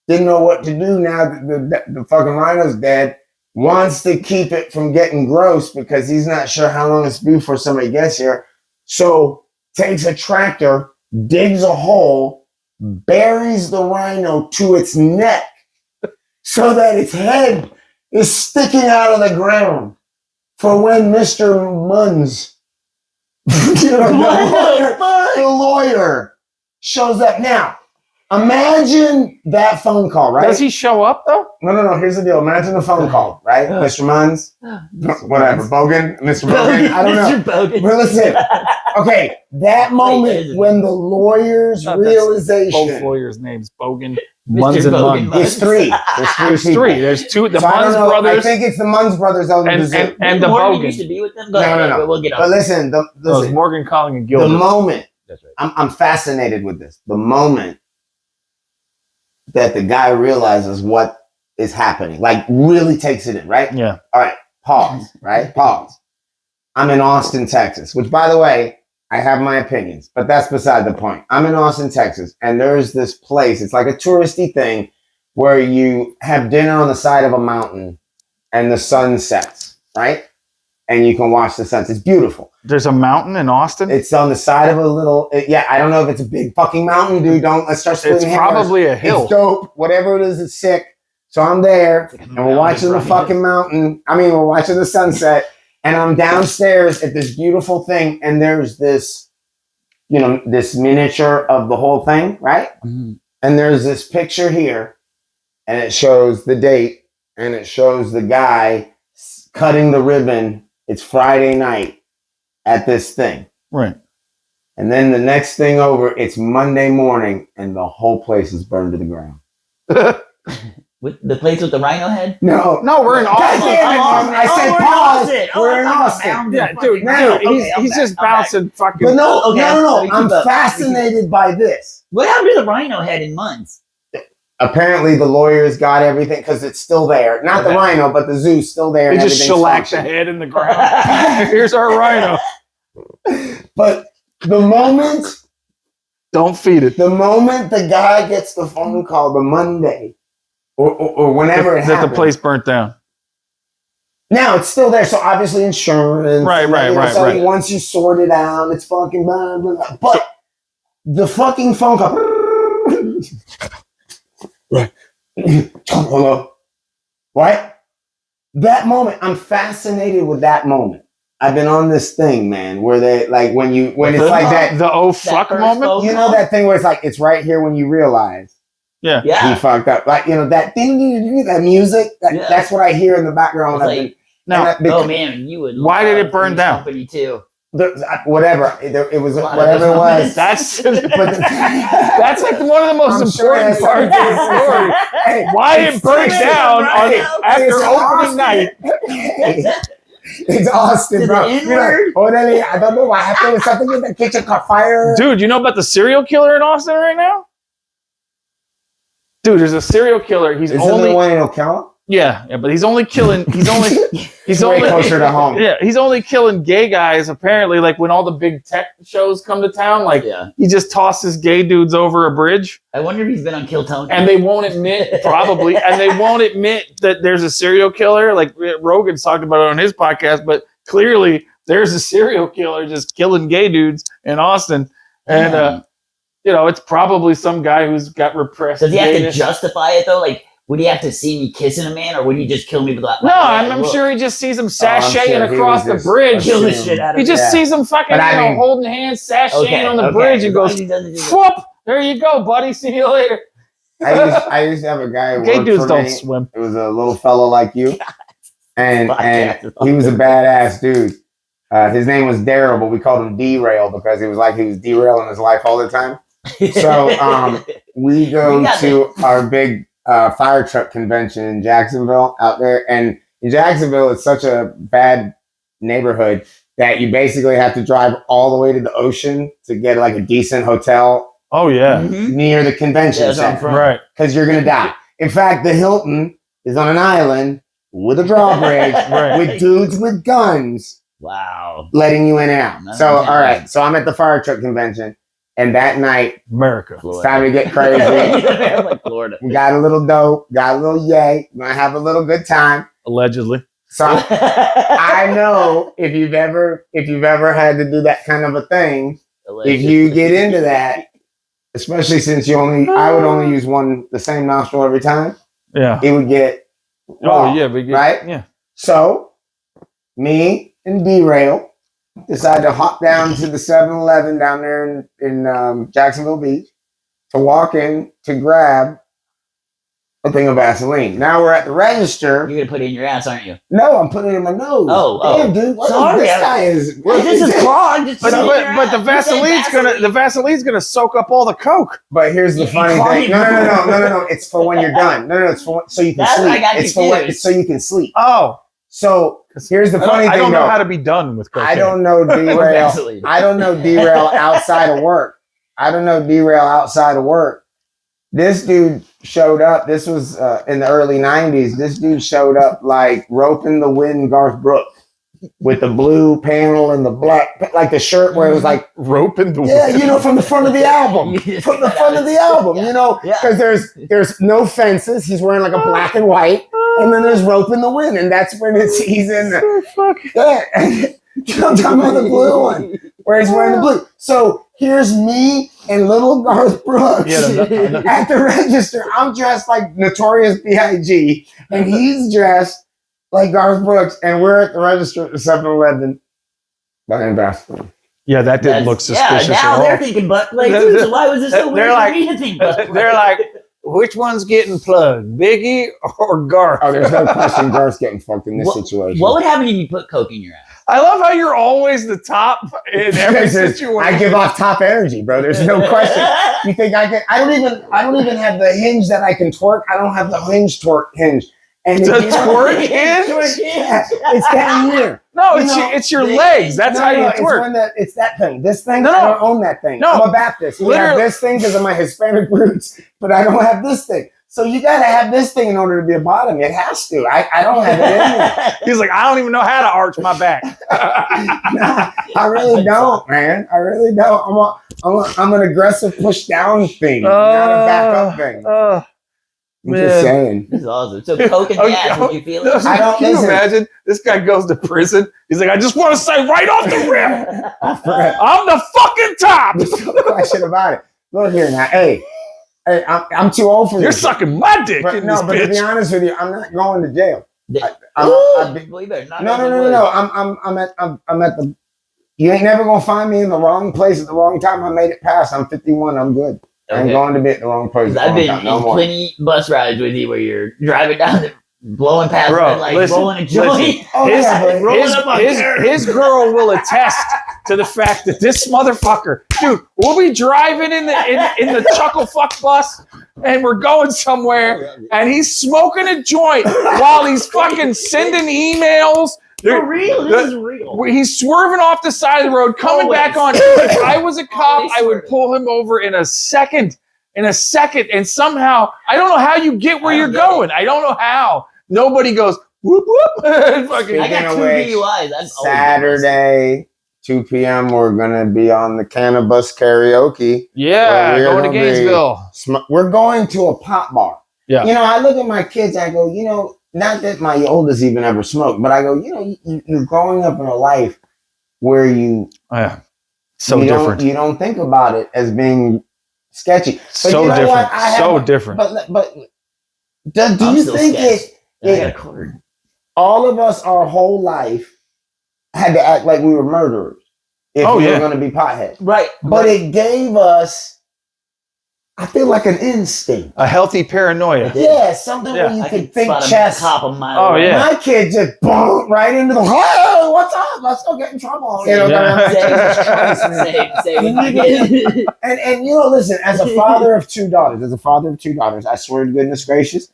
didn't know what to do now that the fucking rhino's dead. Wants to keep it from getting gross because he's not sure how long it's be before somebody gets here. So takes a tractor, digs a hole, buries the rhino to its neck so that its head is sticking out of the ground for when Mr. Munns, the lawyer, shows up. Now, imagine that phone call, right? Does he show up though? No. Here's the deal. Imagine the phone call, right? Mr. Munns, whatever, Bogan, Mr. Bogan, I don't know. Mr. Bogan. But listen, okay, that moment when the lawyer's No, that's Both realization. lawyers' names, Bogan, Mr. Munns, and Bogan Munns. There's three. There's people. three. There's two. The So I don't Munns know, I brothers think it's the Munns brothers own the zoo. and the Morgan used Bogan. to be with them. No, no. We'll get But on. listen, Those listen, Morgan, Colling, and the Gilbert. moment, That's right. I'm fascinated with this. The moment that the guy realizes what is happening, like really takes it in, right? Yeah. All right, pause, right? Pause. I'm in Austin, Texas, which, by the way, I have my opinions, but that's beside the point. I'm in Austin, Texas, and there's this place. It's like a touristy thing where you have dinner on the side of a mountain and the sun sets, right? And you can watch the sunset. It's beautiful. There's a mountain in Austin. It's on the side of a little, yeah, I don't know if it's a big fucking mountain, dude. Let's start splitting It's hairs. probably a hill. It's dope. Whatever it is, it's sick. So I'm there, and we're watching the fucking mountain. We're watching the sunset, and I'm downstairs at this beautiful thing, and there's this, this miniature of the whole thing, right? Mhm. And there's this picture here, and it shows the date, and it shows the guy cutting the ribbon. It's Friday night at this thing. Right. And then the next thing over, it's Monday morning, and the whole place is burned to the ground. With the place with the rhino head? No, No, we're in God Austin. damn it, Mom. I said we're in pause. Austin. We're in I thought Austin. mountain Yeah, fucking dude. rhino. Dude, Okay, I'm he's back, just I'm back. bouncing fucking. But no, Okay, so no. we keep I'm up. fascinated by this. What happened to the rhino head in months? Apparently, the lawyers got everything because it's still there. Not the Okay. rhino, but the zoo's still there. They and just everything's shellacked the functioning. head in the ground. Here's our rhino. But the moment Don't feed it. the guy gets the phone call, the Monday, or whenever it That the happened. place burnt down. Now it's still there, so obviously insurance. Right, right. So once you sort it out, it's fucking blah, blah, blah. But the fucking phone call. Right. Hello. What? that moment, I'm fascinated with that moment. I've been on this thing, man, where they like when it's like that. The oh fuck first moment. phone You know that thing where it's like it's right here when you realize Yeah. he Yeah. fucked up. Like that thing, that music. Yeah. That's what I hear in the background. It's like, Now, oh man, you would. Why did love it burn Three's down? Company too. Whatever it was, A lot of whatever it those was. that's But that's like one of the most I'm sure important that's- parts of the story. Hey, Why it burned Austin, down right? after It's opening Austin. night. It's Austin, To bro. the You're like, N-word? orderly, I don't know what happened. Something in the kitchen caught fire. Dude, you know about the serial killer in Austin right now? Dude, there's a serial killer. He's Is only the one in Ocala? yeah, but he's only killing. He's It's way only closer to home. yeah, he's only killing gay guys. Apparently, like when all the big tech shows come to town, like Yeah. he just tosses gay dudes over a bridge, I wonder if he's been on Kill Tony. and they won't admit probably, and they won't admit that there's a serial killer. Like Rogan's talked about it on his podcast, but clearly there's a serial killer just killing gay dudes in Austin, and it's probably some guy who's got repressed. Does he have to gayness. justify it though? Like, would he have to see me kissing a man, or would he just kill me with that? No, I'm sure he just sees him sashaying sure he across was the just- bridge. kill the shit out of He him. just Yeah. sees him fucking, But I mean- holding hands, sashaying on the bridge, and goes, "Whoop! There you go, buddy. See you later." I used to have a guy who Gay worked dudes for don't me. swim. It was a little fellow like you, and Podcast. he was a badass dude. His name was Daryl, but we called him Derail because he was derailing his life all the time. So we go We got to our big fire truck convention in Jacksonville out there, and in Jacksonville it's such a bad neighborhood that you basically have to drive all the way to the ocean to get like a decent hotel Oh yeah, Mhm. near the convention Yeah, that's where I'm center from. right. because you're gonna die. In fact, the Hilton is on an island with a drawbridge Right. with dudes with guns Wow. letting you in and out. No, So, no, all right. So I'm at the fire truck convention, and that night America. it's time to get crazy. I'm like Florida. We got a little dope, got a little yay, gonna have a little good time. Allegedly. So I know if you've ever had to do that kind of a thing, if you get into that, especially since I would only use the same nostril every time, Yeah. it would get raw, Oh yeah, we get, right? Yeah. So me and Derail decided to hop down to the 7-Eleven down there in Jacksonville Beach to walk in to grab a thing of Vaseline. Now we're at the register. You're gonna put it in your ass, aren't you? No, I'm putting it in my nose. Oh, damn, dude. What Sorry, this guy is. Well, this is clogged. Just But, put it in but, your but the ass. You said Vaseline's gonna soak up all the coke. But here's the You funny call thing. it- No. It's for when you're done. No. It's for so you can That's what I sleep. got It's for when, confused. so you can sleep. Oh, So here's the funny I thing. don't know though. how to be done with cocaine. I don't know Or Derail. Vaseline. I don't know Derail outside of work. This dude showed up. This was in the early 90s. This dude showed up like Roping the Wind Garth Brooks with the blue panel and the black, like the shirt where it was like, rope in the yeah, from the front of the album. You just From the got front out of the of- album, Yeah. Yeah. because there's no fences. He's wearing like a black and white, and then there's Rope in the Wind, and that's when he's in the Oh, fuck. yeah. I'm talking about the blue one where he's wearing the blue. So here's me and little Garth Brooks Yeah, the- at the register. I'm dressed like Notorious B.I.G. and he's dressed like Garth Brooks, and we're at the register at the 7-Eleven buying Vaseline. Yeah, that didn't That's- look suspicious Yeah, now at they're all. thinking butt plugs. They're- So why was this so they're weird like- for me to think butt they're plugs? like, which one's getting plugged, Biggie or Garth? Oh, there's no question Garth's getting fucked in this situation. What would happen if you put coke in your ass? I love how you're always the top in every situation. I give off top energy, bro. There's no question. You think I can? I don't even have the hinge that I can twerk. I don't have the hinge. And The it's twerk hinge? Yeah, it's down here. No, You it's know, it's your legs. That's how you It's twerk. when it's that thing. This thing, No, I don't own that thing. no. I'm a Baptist. We have Literally- this thing because of my Hispanic roots, but I don't have this thing. So you gotta have this thing in order to be a bottom. It has to. I don't have it in me. He's like, I don't even know how to arch my back. Nah, I really don't, man. I really don't. I'm an aggressive push down thing, not a back up thing. I'm just man. saying. This is awesome. So coke in the Oh, ass, oh, would you feel No, it? I don't- Can you listen. imagine? This guy goes to prison. He's like, I just want to say right off the rip, I'm the fucking top. There's no question about it. Look here now. Hey, I'm too old for You're this. sucking my dick But in no, this but to be bitch. honest with you, I'm not going to jail. I'm Well, you better knock no, on no, the no, no, wood. no. I'm at the. You ain't never gonna find me in the wrong place at the wrong time. I made it past. I'm 51. I'm good. I ain't Okay. going to be at the wrong place. 'Cause at the I've wrong been time. No in more. plenty bus rides with you where you're driving down the blowing past Bro, red lights, listen, rolling a joint. listen. Oh, His, yeah, but rolling up on curves. his girl will attest to the fact that this motherfucker, dude, we'll be driving in the chuckle fuck bus and we're going somewhere and he's smoking a joint while he's fucking sending emails. For real, this is real. He's swerving off the side of the road, coming Always. back on. If I was a cop, Always I would swerving. pull him over in a second. And somehow, I don't know how you get where I you're don't get going. I don't know how. Nobody goes, whoop, whoop. Fucking, I got 2 Speaking of which, DUIs. That's Saturday, 2 p.m. We're gonna be on the Cannabis Karaoke. yeah, Well, going to Gainesville. We're going to a pop bar. Yeah. You know, I look at my kids. I go, you know, not that my oldest even ever smoked, but I go, you know, you're growing up in a life where you Yeah. So you different. Don't, you don't think about it as being sketchy. But So you know different. what? I So have- different. But do I'm you still think sketched. I got a it? card. All of us, our whole life, had to act like we were murderers if Oh, we yeah. were going to be potheads. Right. But it gave us, I feel like an instinct. A healthy paranoia. Yeah, something Yeah. where you I could could think spot chess. a cop a mile Oh, away. yeah. My kid just boom right into the, hey, what's up? Let's go get in trouble. You know, Yeah. Jesus Christ, man. Same with my kid. And you know, listen, as a father of 2 daughters, I swear to goodness gracious,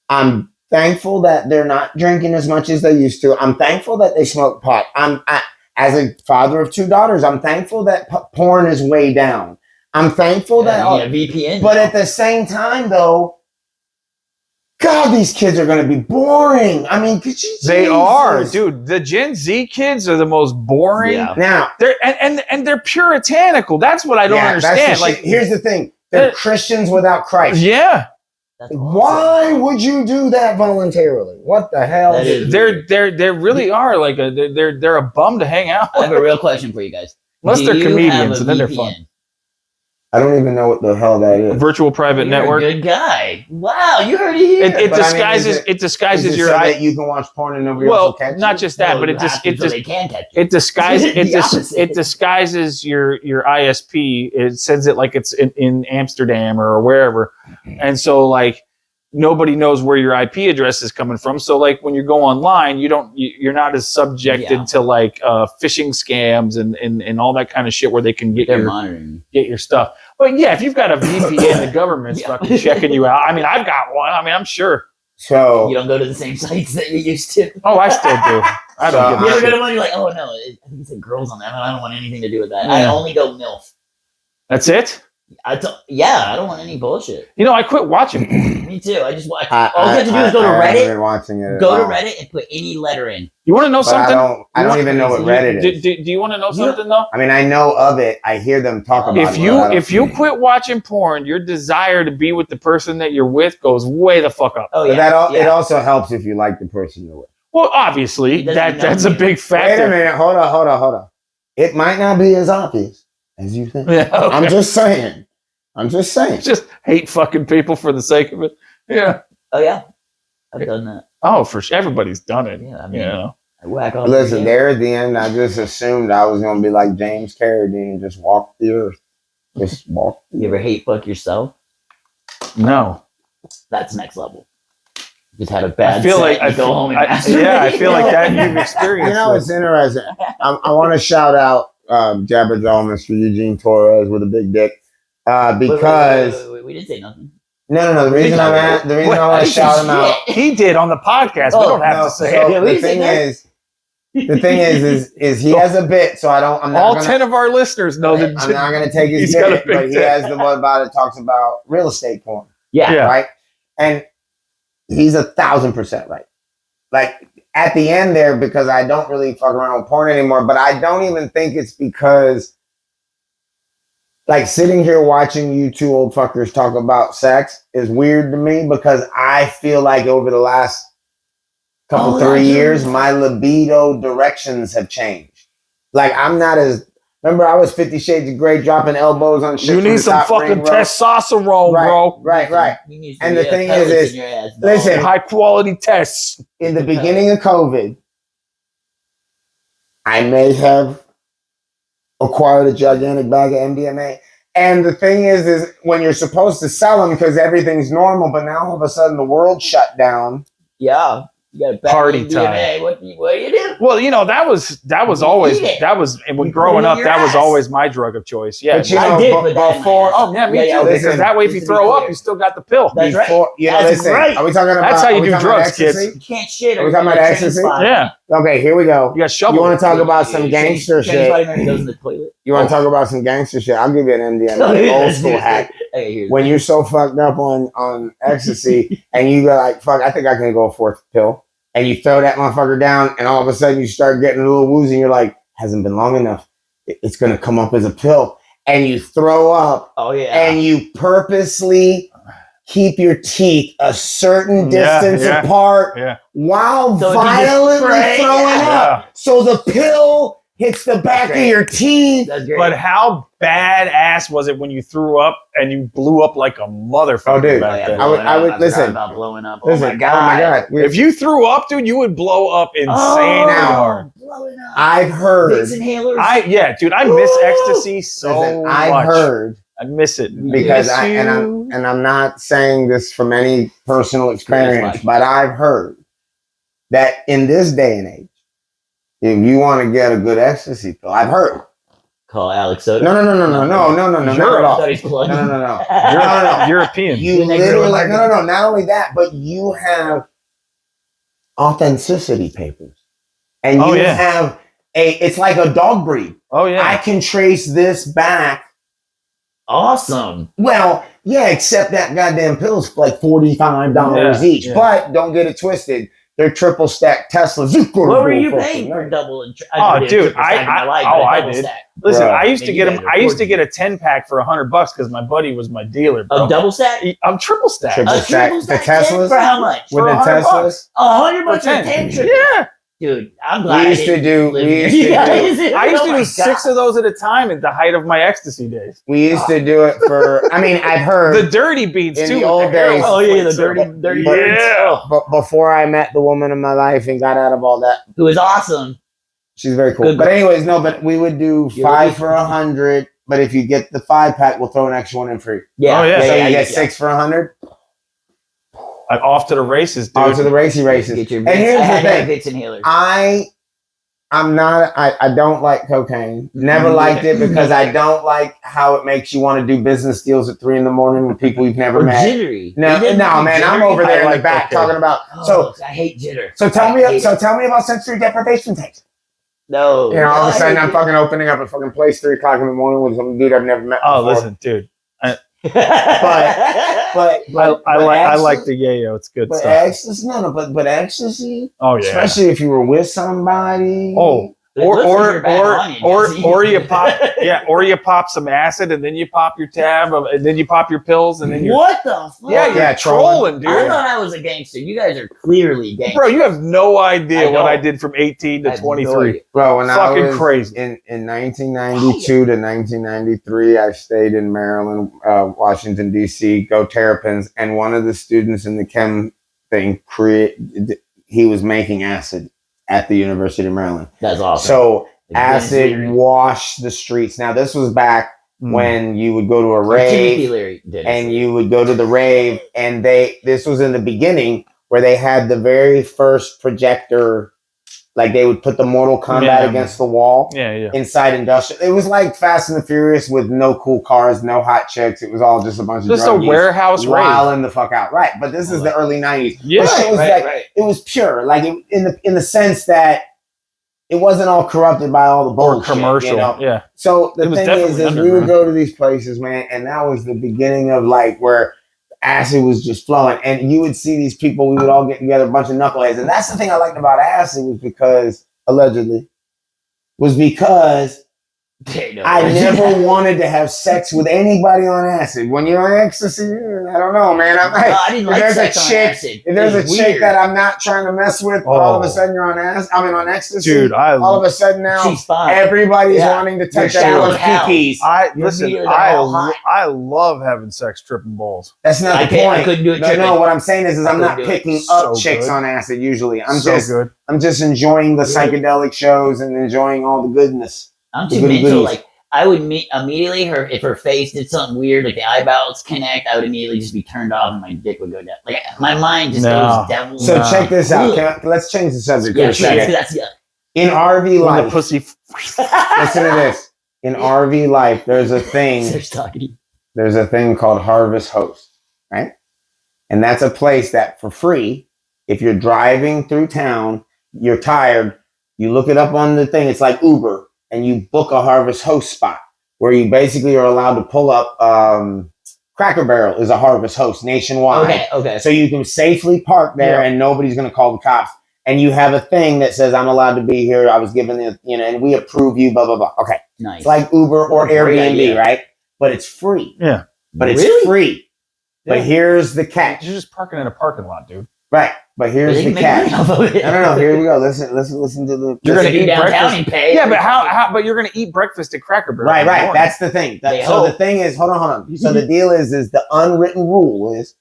I'm thankful that they're not drinking as much as they used to. I'm thankful that they smoke pot. As a father of 2 daughters, I'm thankful that porn is way down. I'm thankful that, VPN. but at the same time, though, God, these kids are going to be boring. I mean, could you? They are, Jesus. dude. The Gen Z kids are the most boring. Yeah. Now, They're and they're puritanical. That's what I don't yeah, that's understand. the Like, shit. Here's the thing: they're Uh, Christians without Christ. yeah, That's awesome. Why would you do that voluntarily? What the hell? That is- they really are like they're a bum to hang out I have with. a real question for you guys. Unless Do they're you have comedians, a and then they're VPN? fun. I don't even know what the hell that is. Virtual private You're network. a good guy. Wow, you heard it here. It But I mean, disguises is it disguises Is it your so eye. that you can watch porn and nobody else Well, will catch not you? just that, No, but you have to so they can catch you. it disguises The opposite. it disguises your ISP. It sends it like it's in Amsterdam or wherever, and so like nobody knows where your IP address is coming from. So like when you go online, you're not as subjected Yeah. to like phishing scams and all that kind of shit where they can get They're your monitoring. get your stuff. But yeah, if you've got a VPN, the government's Yeah. fucking checking you out. I mean, I've got one. I mean, I'm sure. So You don't go to the same sites that you used to. Oh, I still do. I don't give You a ever go shit. to one? You're like, oh no, I think it said girls on that. I don't want anything to do with that. I Yeah. only go MILF. That's it. I don't want any bullshit. You know, I quit watching. Me too. I just watch. I, All you have to do is go to I haven't Reddit. been watching it. at Go to all. Reddit and put any letter in. You want to know But I something? don't even know what Reddit is. Do you want to know You know- something though? I mean, I know of it. I hear them talk about it. If but I don't- you quit watching porn, your desire to be with the person that you're with goes way the fuck up. Oh But yeah. it also helps if you like the person you're with. Well, obviously He doesn't know that's a you. big Wait a factor. minute. Hold on. It might not be as obvious as you think. Yeah, okay. I'm just saying. Just hate fucking people for the sake of it. Yeah. Oh yeah. I've done that. Oh, for sure. Everybody's done it. Yeah. I mean, Yeah. I whack off. Listen, there at the end, I just assumed I was going to be like James Carradine and just walk the earth. Just walk. You ever hate fuck yourself? No. That's next level. Just had a bad. I feel set, like you go home and masturbate. yeah, I feel like that you've experienced. You know, it. it's interesting. I want to shout out Jabber Jaw, Mr. Eugene Torres with a big dick. Because Wait, we didn't say nothing. no, the reason I want to shout him out. He did on the podcast. We Oh, don't have No, to say so it. Yeah, we the didn't say thing that. is he has a bit, so I'm not All gonna, 10 of our listeners know that. I'm not gonna take his He's got a bit, big but he dick. has the one about it talks about real estate porn, Yeah. Yeah. right? And he's 1,000% right. Like at the end there, because I don't really fuck around with porn anymore, but I don't even think it's because like sitting here watching you two old fuckers talk about sex is weird to me because I feel like over the last couple, Oh, 3 that's years, true. my libido directions have changed. Like I'm not as Remember, I was 50 Shades of Grey dropping elbows on shit. You from need the some top fucking ring row. testosterone, bro. Right. You need And some, the thing pellets is in your ass, dog. listen, High quality tests. In the beginning of COVID, I may have acquired a gigantic bag of MDMA. And the thing is when you're supposed to sell them because everything's normal, but now all of a sudden the world shut down. Yeah. You got a bag Party of DNA. What do you do? Well, you know, that was always eat it. that was and when You growing put it in up, your that was ass. always my drug of choice. Yeah. But you I know, did put that in my before, ass. Oh yeah, me Yeah, too. yeah, Because listen, that way, if you just to be throw up, clear. you still got the pill. That's right. you know, That's listen, right. are we talking about That's how you are we do talking about drugs, kids. ecstasy? You can't shit. Are we talking about ecstasy? Yeah, Okay, here we go. you got shovel. You want to talk about some gangster shit? Goes in the toilet. You want to talk about some gangster shit? I'll give you an MDMA old school hack. Hey, here's When you're so fucked up on ecstasy and you go like, fuck, I think I can go a fourth pill. And you throw that motherfucker down and all of a sudden you start getting a little woozy and you're like, hasn't been long enough. It's going to come up as a pill. And you throw up oh yeah, and you purposely keep your teeth a certain Yeah, distance yeah, apart yeah. while So if you just violently spray- throwing Yeah. up. So the pill hits the back of Great. your teeth. that's great. But how badass was it when you threw up and you blew up like a motherfucker Oh, dude. back then? I would forgot listen. about blowing up. Listen, oh my god. We've- If you threw up, dude, you would blow up insane now. hard. Blowing up. I've heard. Vicks inhalers. Dude, I miss Woo! ecstasy so Listen, much. I've heard I miss it because Miss you. I'm not saying this from any personal experience, Yes, but I've heard that in this day and age, if you want to get a good ecstasy pill, I've heard. Call Alex Soda. No, not at I all. thought he's plugging. No. You're European. You Good next literally, door no. Not only that, but you have authenticity papers, and Oh, you yeah. have it's like a dog breed. Oh yeah. I can trace this back. Awesome. Well, yeah, except that goddamn pill's like $45 Yeah, each. yeah. But don't get it twisted. They're triple stack Teslas. What were you paying for double? And Oh, dude, I did. Listen, Bro. I used to Man, get you them. guys I are used to forging. get a 10-pack for $100 because my buddy was my dealer. Bro. A double stack? I'm triple stack. Triple A stack. triple The stack? Teslas? For how much? With For the $100. Teslas? $100 For for 10 triple. Yeah, Dude, I'm glad We used to do. We used to do. I used to Oh do 6 of those at a time at the height of my ecstasy days. We used to do it for. I mean, I've heard. The dirty beads In too. the with old heroin days. Oh yeah, the plates. dirty But- birds. Yeah. But before I met the woman of my life and got out of all that, Who is awesome. she's very cool. Good But girl. anyways, no. But we would do You're 5 right. for 100. But if you get the 5-pack, we'll throw an extra one in free. Yeah. Oh, yeah. So you yeah, get yeah. 6 for 100. Off to the races, dude. On to the racy races. Get your And here's I the had to have thing. Vicks inhalers. I don't like cocaine. Never Me liked neither. it because I don't like how it makes you want to do business deals at 3 a.m. with people you've never Or met. jittery. No, You didn't no, like man, I'm jittery? over there in I the like back cocaine. talking about. Oh, I hate jitter. So tell I me, hate it. about sensory deprivation tapes. No. You know, all of a I sudden hate I'm it. fucking opening up a fucking place 3 o'clock in the morning with some dude I've never met. Oh, before. listen, dude. but I like the yayo. It's good But stuff. ecstasy, but ecstasy, Oh yeah. especially if you were with somebody. Oh, It looks like you're back on it, Jesse. or you pop or you pop some acid and then you pop your tab and then you pop your pills and then you What the fuck? you're Yeah, trolling, dude. I thought I was a gangster. You guys are clearly gangsters. Bro, you have no idea I what I don't. did from 18 I to have no 23. idea. Bro, when I Fucking was crazy. in 1992 to 1993, I stayed in Maryland, Washington D.C. Go Terrapins, and one of the students in the chem thing he was making acid at the University of Maryland. That's awesome. So Like acid Dennis Leary. washed the streets. Now this was back Mm. when you would go to a Or Timothy rave Leary did it. and you would go to the rave, and this was in the beginning where they had the very first projector. Like they would put the Mortal Kombat Yeah. against the wall Yeah. inside industrial. It was like Fast and the Furious with no cool cars, no hot chicks. It was all just a bunch of Just a druggies warehouse rave. wilding the fuck out. Right, but this is the early '90s. Yeah, Which shows right, that right. it was pure, like in the sense that it wasn't all corrupted by all the Or bullshit. commercial. You know? Yeah. So the It was thing definitely is we would underground. go to these places, man, and that was the beginning of like where acid was just flowing, and you would see these people. We would all get together, a bunch of knuckleheads, and that's the thing I liked about acid was because allegedly Okay, no. I never wanted to have sex with anybody on acid. When you're on ecstasy, I don't know, man. I'm like, No, I didn't like there's sex a on chick, acid. if there's It a was chick weird. that I'm not trying to mess with, all of a Oh. sudden you're on acid. I mean, on ecstasy. Dude, all of a sudden now She's fine. everybody's Yeah. wanting to You're touch shallow everyone's hell. kikis. Listen. immediately all hot. I love having sex tripping balls. That's not I the can't- I point. couldn't do it No, tripping. no. What I'm saying is I I'm not couldn't do it. picking So up chicks good. on acid. Usually, I'm So just good. enjoying the Really? psychedelic shows and enjoying all the goodness. I'm The too goody mental. goodies. Like I would immediately if her face did something weird, like the eyeballs connect, I would immediately just be turned off and my dick would go down. Like my mind just No. goes devil. So Nah. check this out. Ugh. Let's change the subject. yeah, for a second. that's In RV When the life, pussy. listen to this. In RV life, there's a thing. Starts talking to you. There's a thing called Harvest Host, right? And that's a place that for free, if you're driving through town, you're tired, you look it up on the thing. It's like Uber, and you book a Harvest Host spot where you basically are allowed to pull up. Cracker Barrel is a Harvest Host nationwide. Okay. So you can safely park there Yeah. and nobody's going to call the cops. And you have a thing that says, I'm allowed to be here. I was given the, and we approve you, blah, blah, blah. Okay. Nice. It's like Uber or What a great Airbnb, idea. right? But it's free. Yeah. But it's Really? free. But Yeah. here's the catch. You're just parking in a parking lot, dude. Right. But here's They the can make catch. money off of it. No. Here we go. Listen to the. You're If gonna you eat downtown breakfast. and pay. Yeah, but how? But you're gonna eat breakfast at Cracker Barrel. Right, in the right. morning. That's the thing. They So the hope. thing is, hold on. So the deal is the unwritten rule is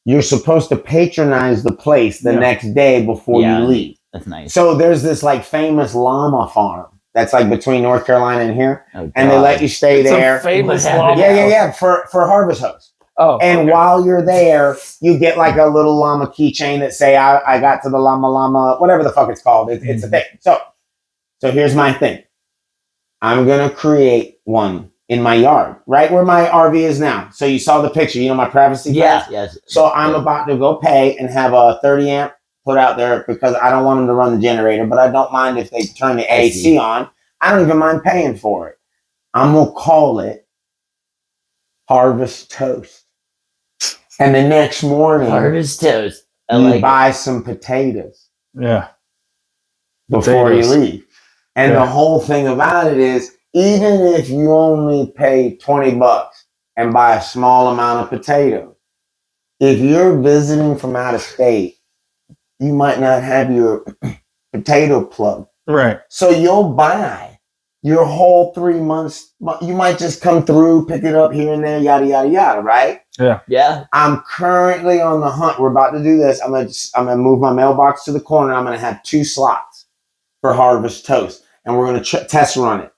you're supposed to patronize the place the Yeah. next day before Yeah. you leave. That's nice. So there's this like famous llama farm that's like between North Carolina and here, Oh, and they God. let you stay It's there. a famous What happened? llama. Yeah. For Harvest Host. Oh, And okay. while you're there, you get like a little llama keychain that say I got to the llama, whatever the fuck it's called. It's a thing. So here's my thing. I'm gonna create one in my yard, right where my RV is now. So you saw the picture, my privacy Yeah. fence? Yes. So I'm about to go pay and have a 30 amp put out there because I don't want them to run the generator, but I don't mind if they turn the I AC see. on. I don't even mind paying for it. I'm gonna call it Harvest Toast. And the next morning, Harvest toast. I you like it. buy some potatoes Yeah. before Potatoes. you leave. And Yeah. the whole thing about it is, even if you only pay $20 and buy a small amount of potatoes, if you're visiting from out of state, you might not have your potato plug. Right. So you'll buy your whole 3 months. You might just come through, pick it up here and there, yada, yada, yada, right? Yeah. I'm currently on the hunt. We're about to do this. I'm gonna move my mailbox to the corner. I'm gonna have 2 slots for Harvest Toast, and we're gonna test run it.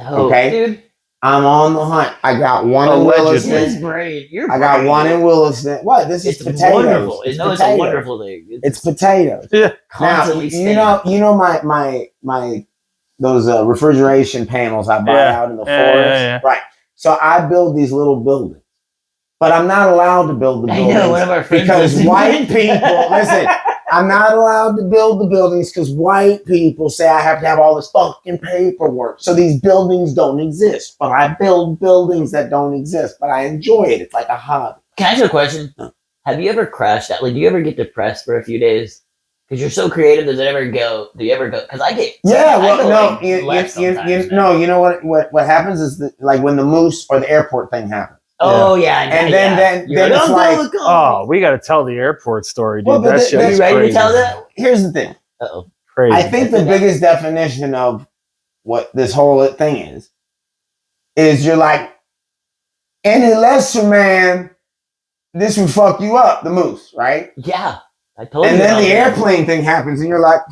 Oh, Okay. dude. I'm on the hunt. I got one in Allegedly. This Williston. brain. You're I got brain. one in Williston. What? This is It's potatoes. wonderful. It's a potatoes. wonderful thing. It's potatoes. Yeah. Now Constantly you staying. know my those refrigeration panels I buy Yeah. out in the Yeah, forest. yeah. Right. So I build these little buildings, but I'm not allowed to build the I buildings. know one of our friends because lives in white one. people listen. I'm not allowed to build the buildings because white people say I have to have all this fucking paperwork. So these buildings don't exist. But I build buildings that don't exist. But I enjoy it. It's like a hobby. Can I ask you a question? Have you ever crashed out? Like, do you ever get depressed for a few days? Because you're so creative. Does it ever go? Do you ever go? Because I get. Yeah, I well, go, no, like, you left sometimes, man. no, you know what happens is that, like when the moose or the airport thing happens. Oh yeah, And yeah. then You're it's "I'm like, going to Oh, we got to tell the airport story, dude. Well, but that the- shit Are was you ready crazy. to tell that? here's the thing. Uh-oh. Crazy. I think the biggest definition of what this whole thing is you're like, any lesser man, this would fuck you up, the moose, right? Yeah, I told you. And then about the that. airplane thing happens, and you're like,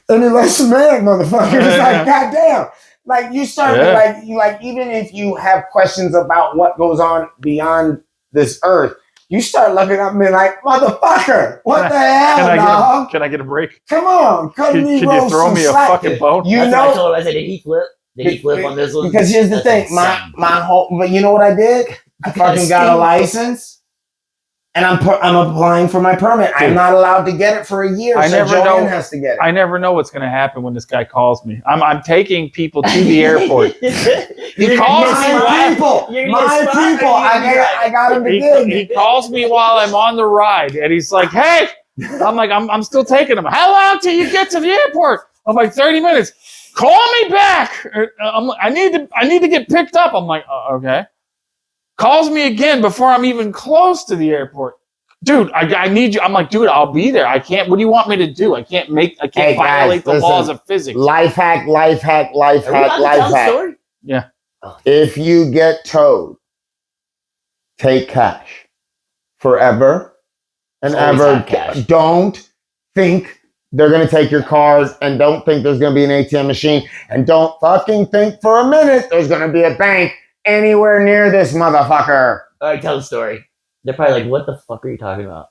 any lesser man, motherfucker. It's like, goddamn. Like you start to Yeah. even if you have questions about what goes on beyond this earth, you start looking up and be like, motherfucker, what the hell, dog? Can I get a break? Come on, come Can me you roll throw some me a slack. fucking bone? You That's what I know, told him. I said, did he flip? Did he flip on this one? because here's the That's thing, my insane. whole. But you know what I did? I fucking got a license, and I'm applying for my permit. I'm Dude. not allowed to get it for a year. I so never Joanne know- has to get it. I never know what's going to happen when this guy calls me. I'm taking people to the airport. He calls me My people, You're gonna my get spotted. people. I got him to dig. He calls me while I'm on the ride, and he's like, "Hey," I'm like, "I'm still taking him. How long till you get to the airport?" I'm like, 30 minutes. call me back. I need to get picked up. I'm like, okay. Calls me again before I'm even close to the airport. Dude, I need you. I'm like, dude, I'll be there. I can't. What do you want me to do? I can't Hey, violate guys, the laws listen. of physics. Life hack. Are we allowed to tell the story? Yeah. If you get towed, take cash forever and Always ever. have cash. Don't think they're going to take your cars, and don't think there's going to be an ATM machine, and don't fucking think for a minute there's going to be a bank anywhere near this motherfucker. All right, tell the story. They're probably like, what the fuck are you talking about?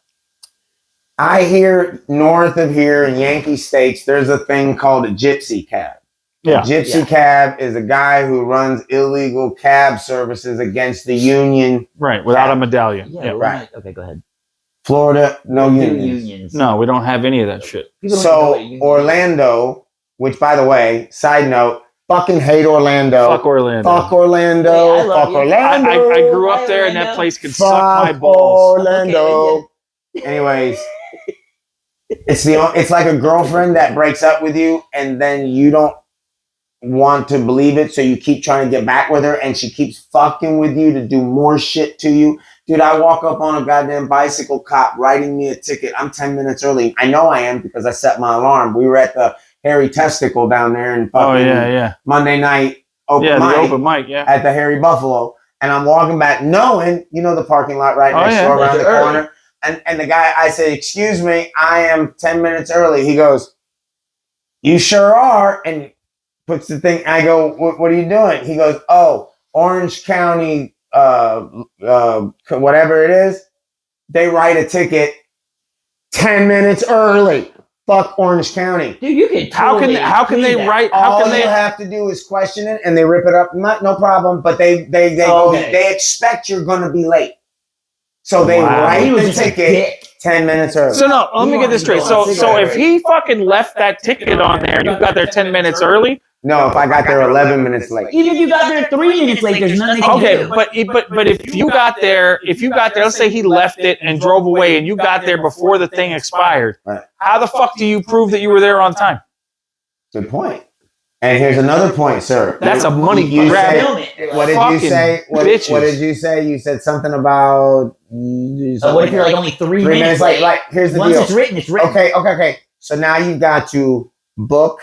I hear north of here in Yankee States, there's a thing called a gypsy cab. Yeah. A gypsy cab is a guy who runs illegal cab services against the union. Right. Without a medallion. Yeah, Yeah. we're right. not- okay, go ahead. Florida, no Do unions. No, we don't have any of that shit. People don't So know what unions are. Orlando, which by the way, side note, fucking hate Orlando. Fuck Orlando. Fuck Orlando. Hey, I love Fuck you. Orlando. I grew up Hi, there, and that Orlando. place can suck my Fuck balls. Orlando. Anyways, it's like a girlfriend that breaks up with you, and then you don't want to believe it, so you keep trying to get back with her, and she keeps fucking with you to do more shit to you. Dude, I walk up on a goddamn bicycle cop writing me a ticket. I'm 10 minutes early. I know I am because I set my alarm. We were at the Hairy Testicle down there in fucking Monday night open Yeah, mic the open mic, yeah. at the Hairy Buffalo. And I'm walking back knowing, the parking lot right next door around the corner. And the guy, I said, excuse me, I am 10 minutes early. He goes, you sure are. And puts the thing, I go, what are you doing? He goes, oh, Orange County, whatever it is, they write a ticket 10 minutes early. Fuck Orange County. Dude, you could How can they do that. write? All you have to do is question it, and they rip it up. No problem. But they expect you're going to be late, so they Wow. write He was the just a ticket dick. 10 minutes early. So no, let me get this straight. So So if he fucking left that ticket on there, and you got there 10 minutes early. No, if I got there 11 minutes late. Even if you got there 3 minutes late, there's nothing they can Okay, do. but if you got there, let's say he left it and drove away, and you got there before the thing expired. Right. How the fuck do you prove that you were there on time? Good point. And here's another point, sir. That's a money You grab. said- Film it. What did you Fucking say? What bitches. did you say? You said something about. What if you're like only 3 minutes late? late? Like, here's the Once deal. it's written, it's written. Okay. So now you've got to book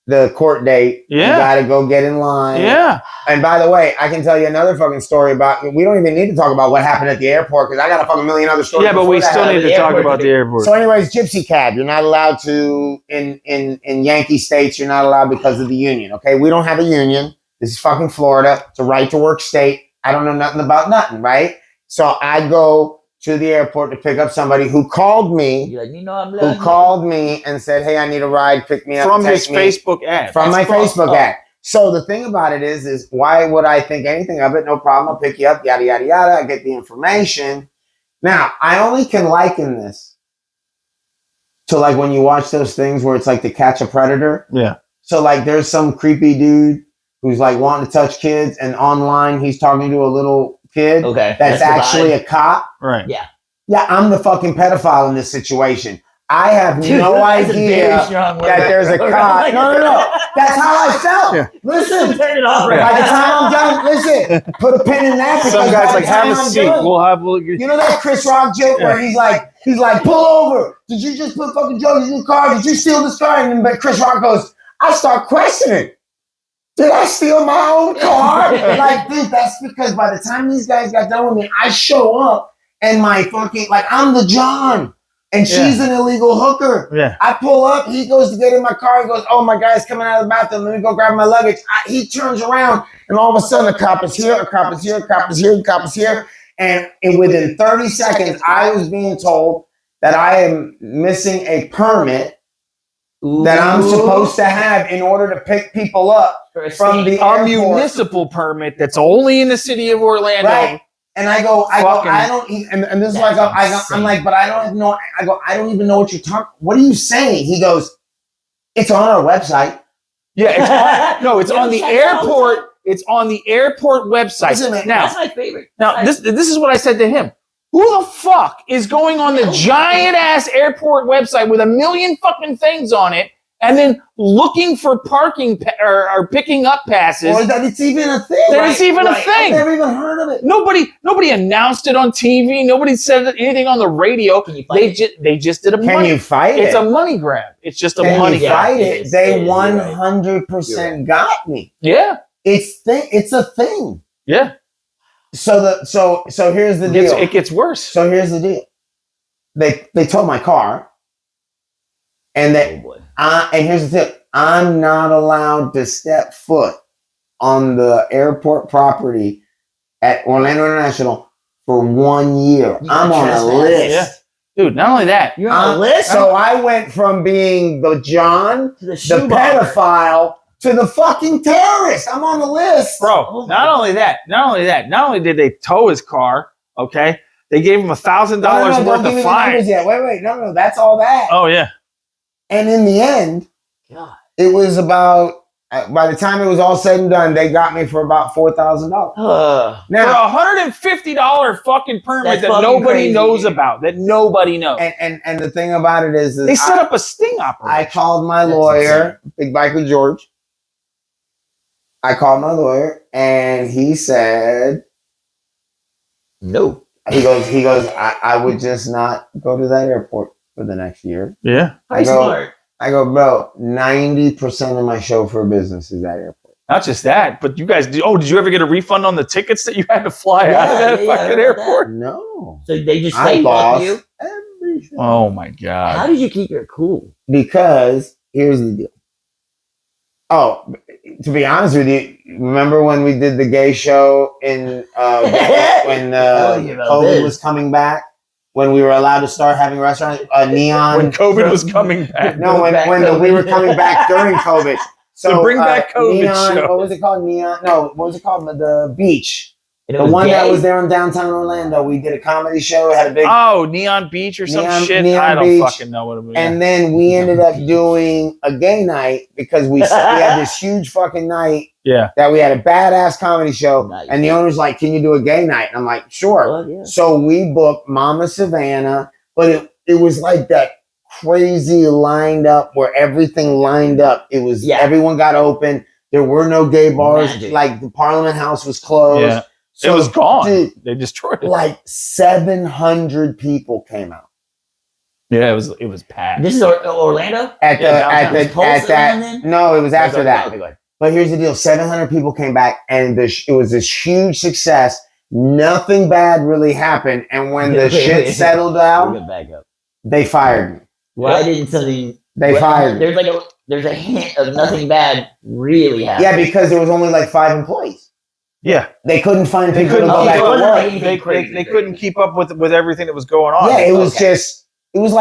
the court date. Yeah. You got to go get in line. Yeah. And by the way, I can tell you another fucking story about. We don't even need to talk about what happened at the airport because I got a fucking million other stories. Yeah, but before we that still happened. need to talk about the airport. So, anyways, gypsy cab. You're not allowed to in Yankee states. You're not allowed because of the union. Okay, we don't have a union. This is fucking Florida. It's a right to work state. I don't know nothing about nothing, right? So I go to the airport to pick up somebody who called me. You're like, I'm Who lying. called me and said, "Hey, I need a ride. Pick me up." From take his me." Facebook ad. From my That's Facebook fucked ad. So the thing about it is why would I think anything of it? No problem. I'll pick you up. Yada yada yada. I get the information. Now I only can liken this to like when you watch those things where it's like to catch a predator. Yeah. So like there's some creepy dude who's like wanting to touch kids, and online he's talking to a little kid Okay. that's the actually vibe. a cop. Right. Yeah, I'm the fucking pedophile in this situation. I have Dude, no that's a very idea strong word. that there's a cop. No. That's how I felt. Yeah. Listen, Turn it off. by the time I'm done, listen, put a pin in that. Some because guys by like the have time a I'm seat. done- You know that Chris Rock joke where he's like, pull over. Did you just put fucking drugs in your car? Did you steal this car? And then Chris Rock goes, I start questioning. Did I steal my own car? Like, dude, that's because by the time these guys got done with me, I show up and my fucking, like, I'm the John. And she's an illegal hooker. Yeah. I pull up. He goes to get in my car. He goes, oh, my guy's coming out of the bathroom. Let me go grab my luggage. He turns around, and all of a sudden, a cop is here, a cop is here, a cop is here, a cop is here. And within 30 seconds, I was being told that I am missing a permit that I'm supposed to have in order to pick people up from the A airport. municipal permit that's only in the city of Orlando. Right. And I go, Fucking- I don't, and this is why I'm like, but I don't know. I go, I don't even know what you're talking. What are you saying? He goes, it's on our website. Yeah, it's on the airport. It's on the airport website. Listen, man, now, That's my favorite. this is what I said to him. Who the fuck is going on the giant ass airport website with a million fucking things on it and then looking for parking or picking up passes. Or that it's even a thing. That it's even a thing. I've never even heard of it. Nobody announced it on TV. Nobody said anything on the radio. Can you fight They just did a Can money. you fight It's it? a money grab. It's just a Can money you grab. fight It it? is. They It is. You're right. 100% got me. Yeah, It's a thing. yeah. So here's the deal. It gets worse. So here's the deal. They towed my car, and Oh boy. and here's the thing. I'm not allowed to step foot on the airport property at Orlando International for 1 year. You I'm on a trespass. list. Yeah. Dude, not only that, You're on a list So I went from being the John, to the the shoe pedophile, to the fucking terrorist. I'm on the list. bro, Oh my not only did they tow his car, okay, they gave him $1,000 don't worth give me of the fines. numbers yet. Wait. No, that's all that. Oh, yeah. And in the end, God. it was about, by the time it was all said and done, they got me for about $4,000. Uh, For Now, a $150 fucking permit That's that fucking nobody crazy, knows dude. about, that nobody knows. and the thing about it is They set I, up a sting operation. I called my That's lawyer, Big Biker George. I called my lawyer, and he said, no. he goes, I would just not go to that airport for the next year. Yeah. Pretty I go- smart. I go, bro, 90% of my chauffeur business is that airport. Not just that, but you guys, did you ever get a refund on the tickets that you had to fly out of that Yeah, I fucking heard about airport? No. So they just I say fuck lost you. everything. Oh my How God. did you keep your cool? Because here's the deal. Oh, to be honest with you, remember when we did the gay show in when Tell me about COVID this. was coming back? When we were allowed to start having restaurants, Neon. When COVID was coming back. no, when we were coming back during COVID. The Bring Back COVID Neon, show. What was it called? Neon? No, what was it called? The beach. And it The was one that gay? was there in downtown Orlando. We did a comedy show. Had a big. Oh, Neon Beach or some Neon- shit. Neon I don't Beach. fucking know what it was. And then we ended up doing a gay night because we had this huge fucking night yeah. that we had a badass comedy show. Nice. And the owner's like, "Can you do a gay night?" And I'm like, "Sure." Well, yeah. So we booked Mama Savannah, but it was like that crazy lined up where everything lined up. It was Yeah. everyone got open. There were no gay bars. Magic. Like the Parliament House was closed. Yeah. So, it was gone. dude, They destroyed it. like 700 came out Yeah, it was packed. This is Orlando? at the Yeah, at downtown. the Was Pulse at that. around then? No, it was after Okay, that. okay, go ahead. But here's the deal: 700 people came back, and it was this huge success. Nothing bad really happened, and when the Wait, shit wait. settled We're down, gonna back up. they fired me. Why didn't something? They fired me. There's a hint of nothing bad really happening. Yeah, because there was only like 5 employees. Yeah. They couldn't find They people to couldn't go keep back it to wasn't work. like anything crazy. They couldn't keep up with everything that was going on. Yeah, it was Okay. just it was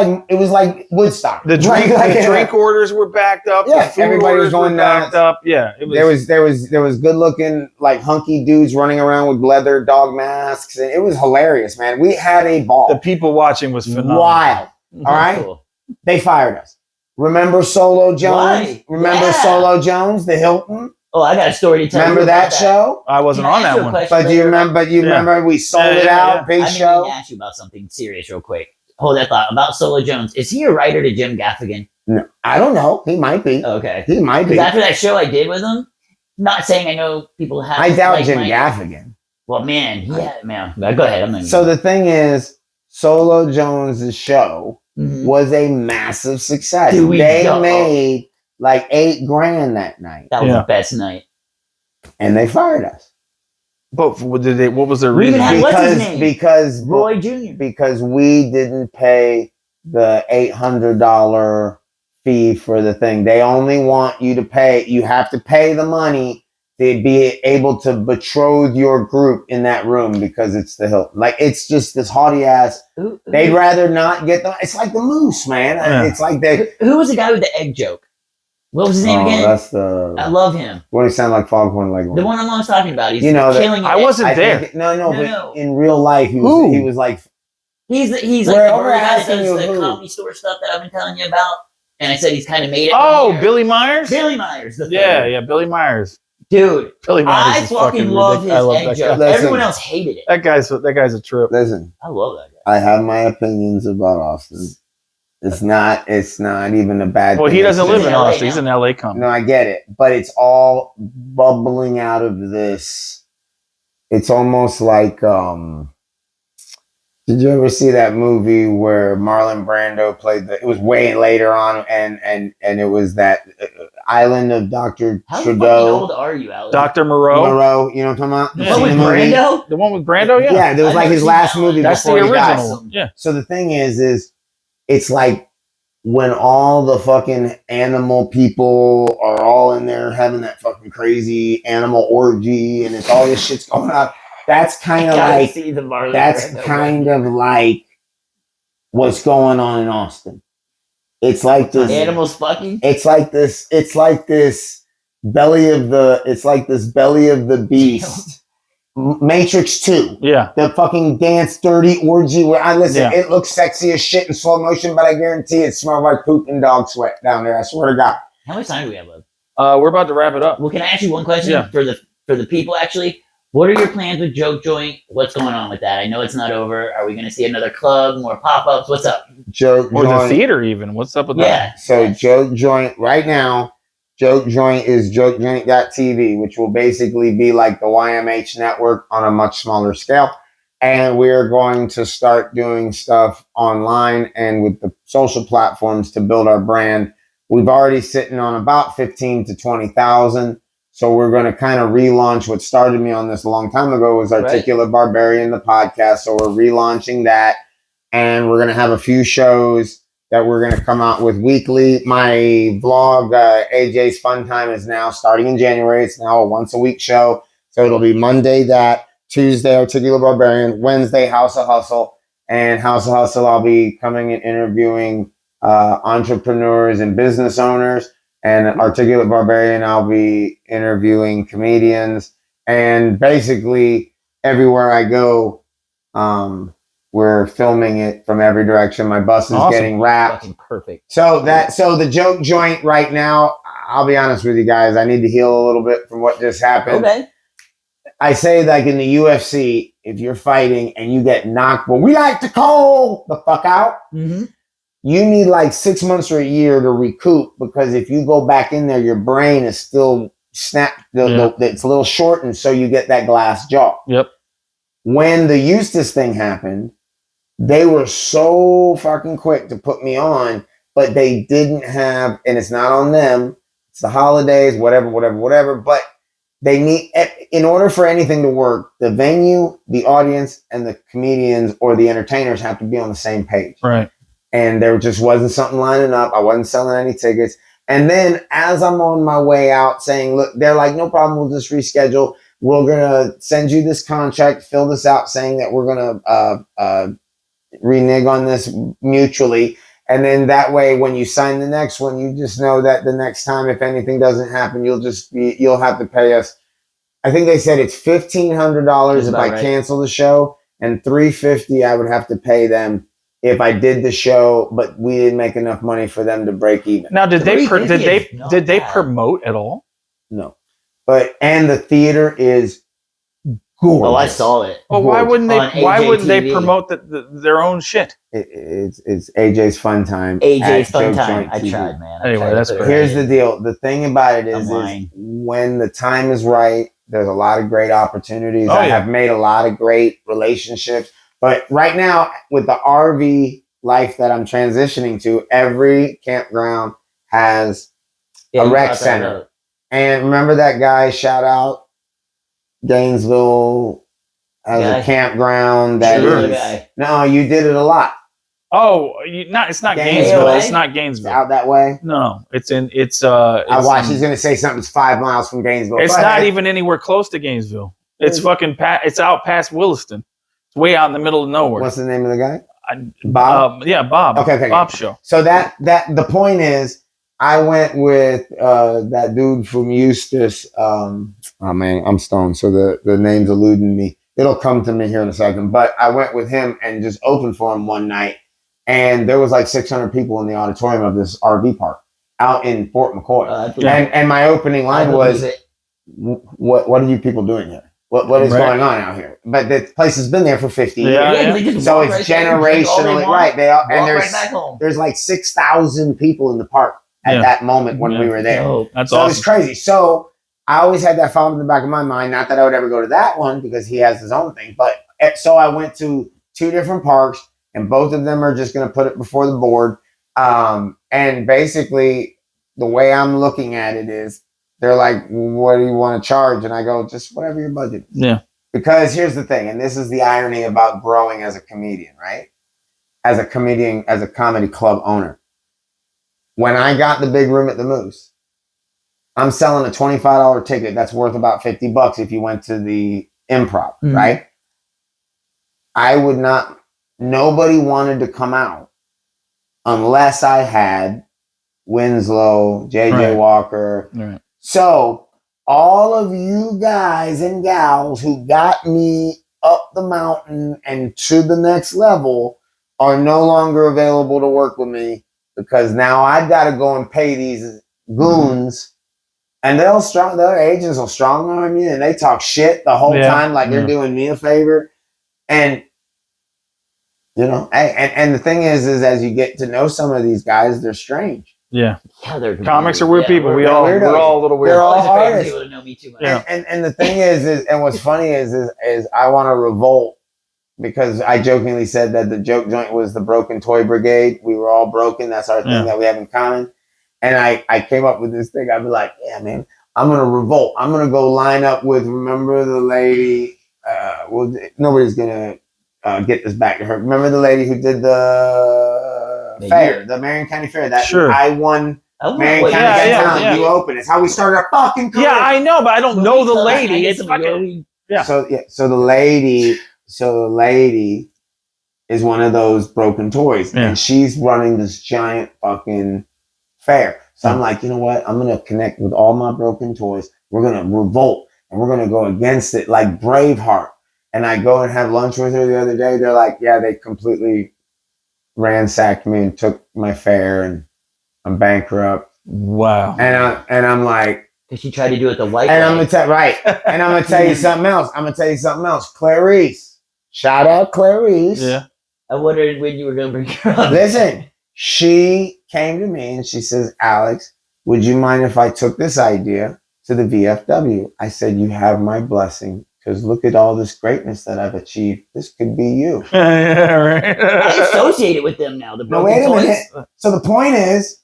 like Woodstock. The drink, Like, the drink orders were backed up. Yeah, the food everybody was orders were going backed nuts. up. Yeah, it was. there was good looking like hunky dudes running around with leather dog masks, and it was hilarious, man. We had a ball. the people watching was phenomenal. Wild. All right, Cool. they fired us. Remember Solo Jones? Why? Remember Yeah. Solo Jones, the Hilton? Oh, I got a story to tell Remember you that about show? I wasn't Can I on ask that you a one. question But do you later? remember? Yeah. Remember we sold it Yeah, out, yeah. big I didn't show. even ask you about something serious real quick. Hold that thought. About Solo Jones. Is he a writer to Jim Gaffigan? No, I don't know. He might be. Okay. He might be. Because after that show I did with him, not saying I know people have. I doubt like Jim my- Gaffigan. Well, man, yeah, man. But go ahead. I'm not So the thing is, Solo Jones's show Mhm. was a massive success. Dude, we They don't- made like $8,000 that night, that was Yeah. the best night. and they fired us But what did they? What was their We even reason? had- what's his name? because Roy Jr. because we didn't pay the $800 fee for the thing. They only want you to pay. You have to pay the money to be able to betroth your group in that room because it's the Hilton. Like it's just this haughty ass. They'd rather not get the. It's like the Moose, man. Yeah. It's like they. Who was the guy with the egg joke? What was his name Oh, again? that's I the. love him. What do you sound like Foghorn Leghorn? The one I'm always talking about. He's You know that- killing it. I wasn't I there. think- no, No, but no. in real life, he Who? was like, He's We're like the over guy that asking does you the who. comedy store stuff that I've been telling you about. And I said he's kind of made it. Oh, from here. Billy Myers. Billy Myers. The Yeah, third. yeah, Billy Myers. Dude, Billy Myers I is fucking love his ridiculous. I love egg that joke. guy. Listen. Everyone else hated it. That guy's a trip. listen, I love that guy. I have my opinions about Austin. It's not even a bad Well, thing. he doesn't It's live just- in LA Austin. He's now. an LA comic. No, I get it, but it's all bubbling out of this. It's almost like did you ever see that movie where Marlon Brando played it was way later on and it was that Island of Dr. How fucking Trudeau. old are you, Alex? Dr. Moreau. Moreau, you know what I'm talking The Yeah. about? one Seen with the movie? Brando? The one with Brando, yeah. Yeah, that was I've like never his seen last that one. That's movie the before he died. original. Awesome. Yeah. So the thing is it's like when all the fucking animal people are all in there having that fucking crazy animal orgy and it's all this shit's going on. That's kind of Gotta like see the Marlon that's Brando kind one. of like what's going on in Austin. It's like this Animals fucking. it's like this belly of the beast. Matrix 2. Yeah. The fucking dance dirty orgy where I listen, Yeah. it looks sexy as shit in slow motion, but I guarantee it smells like poop and dog sweat down there. I swear to God. How much time do we have left? We're about to wrap it up. Well, can I ask you one question Yeah. for the people? Actually, what are your plans with Joke Joint? What's going on with that? I know it's not over. Are we going to see another club, more pop ups? What's up? Joke Or the Joint. theater, even. What's up with that? Yeah. So Joke Joint right now, Joke Joint is jokejoint.tv, which will basically be like the YMH network on a much smaller scale. And we're going to start doing stuff online and with the social platforms to build our brand. We've already sitting on about 15 to 20,000. So we're going to kind of relaunch what started me on this a long time ago was Articulate Barbarian, the podcast. So we're relaunching that. And we're going to have a few shows that we're going to come out with weekly. My vlog, AJ's Fun Time, is now starting in January. It's now a once a week show. So it'll be Monday that, Tuesday Articulate Barbarian, Wednesday House of Hustle. And House of Hustle, I'll be coming and interviewing entrepreneurs and business owners. And Articulate Barbarian, I'll be interviewing comedians. And basically, everywhere I go, we're filming it from every direction. My bus is Awesome. getting wrapped. Fucking perfect. So the Joke Joint right now, I'll be honest with you guys, I need to heal a little bit from what just happened. Okay. I say like in the UFC, if you're fighting and you get knocked, well, we like to call the fuck out. Mm-hmm. You need like 6 months or a year to recoup because if you go back in there, your brain is still snapped. It's a little shortened, so you get that glass jaw. Yep. When the Eustace thing happened, they were so fucking quick to put me on, but they didn't have, and it's not on them. It's the holidays, whatever. But they need, in order for anything to work, the venue, the audience, and the comedians or the entertainers have to be on the same page. Right. And there just wasn't something lining up. I wasn't selling any tickets. And then as I'm on my way out saying, look, they're like, no problem, we'll just reschedule. We're going to send you this contract, fill this out saying that we're going to renege on this mutually. And then that way, when you sign the next one, you just know that the next time, if anything doesn't happen, you'll have to pay us. I think they said it's $1,500 if I cancel the show and $350 I would have to pay them if I did the show, but we didn't make enough money for them to break even. Now, did they $350 did they bad. promote at all? No. And the theater is gorgeous. Oh, I saw it. Well, why wouldn't On they AJTV. promote their own shit? It's AJ's Fun Time. AJ's at Fun Joke Time. Joint I TV. tried, man. Anyway, that's great. Here's the deal. The thing about it is lying. when the time is right, there's a lot of great opportunities. Oh, I yeah. have made a lot of great relationships. But right now, with the RV life that I'm transitioning to, every campground has a rec center. And remember that guy, shout out, Gainesville as a campground. That Sure. is- No, you did it a lot. Oh, it's not Gainesville. Gainesville. It's not Gainesville. Out that way. No, it's I watched. He's going to say something's 5 miles from Gainesville. It's Go not ahead. even anywhere close to Gainesville. It's fucking it's out past Williston. It's way out in the middle of nowhere. What's the name of the guy? Bob? Yeah, Bob. Okay. Bob's show. So that the point is, I went with that dude from Eustis. Oh man, I'm stoned, so the name's eluding me. It'll come to me here in a second. But I went with him and just opened for him one night, and there was like 600 people in the auditorium of this RV park out in Fort McCoy. And my opening line was, "What are you people doing here? what is Right. going on out here? But the place has been there for 50 Yeah, years. they just So walk it's right there, drink all they generationally want, right. They all, and walk there's right back home. there's like 6,000 people in the park at Yeah. that moment when we Yeah. were there. Dope. That's So awesome. it's crazy. So I always had that thought in the back of my mind. Not that I would ever go to that one because he has his own thing. But so I went to 2 different parks, and both of them are just going to put it before the board. And basically, the way I'm looking at it is, they're like, "What do you want to charge?" And I go, "Just whatever your budget is." Yeah. Because here's the thing, and this is the irony about growing as a comedian, right? As a comedian, as a comedy club owner. When I got the big room at the Moose, I'm selling a $25 ticket that's worth about $50 if you went to the Improv, Mhm. right? I would not, nobody wanted to come out unless I had Winslow, JJ Right. Walker. Right. So all of you guys and gals who got me up the mountain and to the next level are no longer available to work with me because now I've got to go and pay these goons, and their agents will strong arm you, and they talk shit the whole Yeah. time like they're Yeah. doing me a favor. And you know, and the thing is as you get to know some of these guys, they're strange. Yeah. Yeah, they're Comics are weird people. we're We're weirdos. all a little weird. They're all always a fan of artists. people that know me too much. Yeah. And the thing is and what's funny is I want to revolt because I jokingly said that the joke joint was the Broken Toy Brigade. We were all broken. That's our thing Yeah. that we have in common. And I came up with this thing. I'd be like, yeah, man, I'm going to revolt. I'm going to go line up with, remember the lady, well, nobody's going to get this back to her. Remember the lady who did the Maybe. fair, the Marion County Fair? That Sure. I won Oh, Marion wait, County yeah, Got yeah, Talent. yeah. You open. It's how we started our fucking career. Yeah, I know, but I don't know the lady. It's fucking. Yeah. So the lady is one of those broken toys, Yeah. and she's running this giant fucking fair. So I'm like, you know what? I'm gonna connect with all my broken toys. We're gonna revolt, and we're gonna go against it like Braveheart. And I go and have lunch with her the other day. They're like, yeah, they completely ransacked me and took my fare, and I'm bankrupt. Wow. And I'm like, Because she tried to do it the white and I'm way. gonna tell right. And I'm gonna tell you something else. Clarice. Shout out Clarice. Yeah. I wondered when you were going to bring her up. Listen, she came to me and she says, Alex, would you mind if I took this idea to the VFW? I said, you have my blessing because look at all this greatness that I've achieved. This could be you. Yeah, I right. associate it with them now. The No, broken wait a toys. minute. So the point is,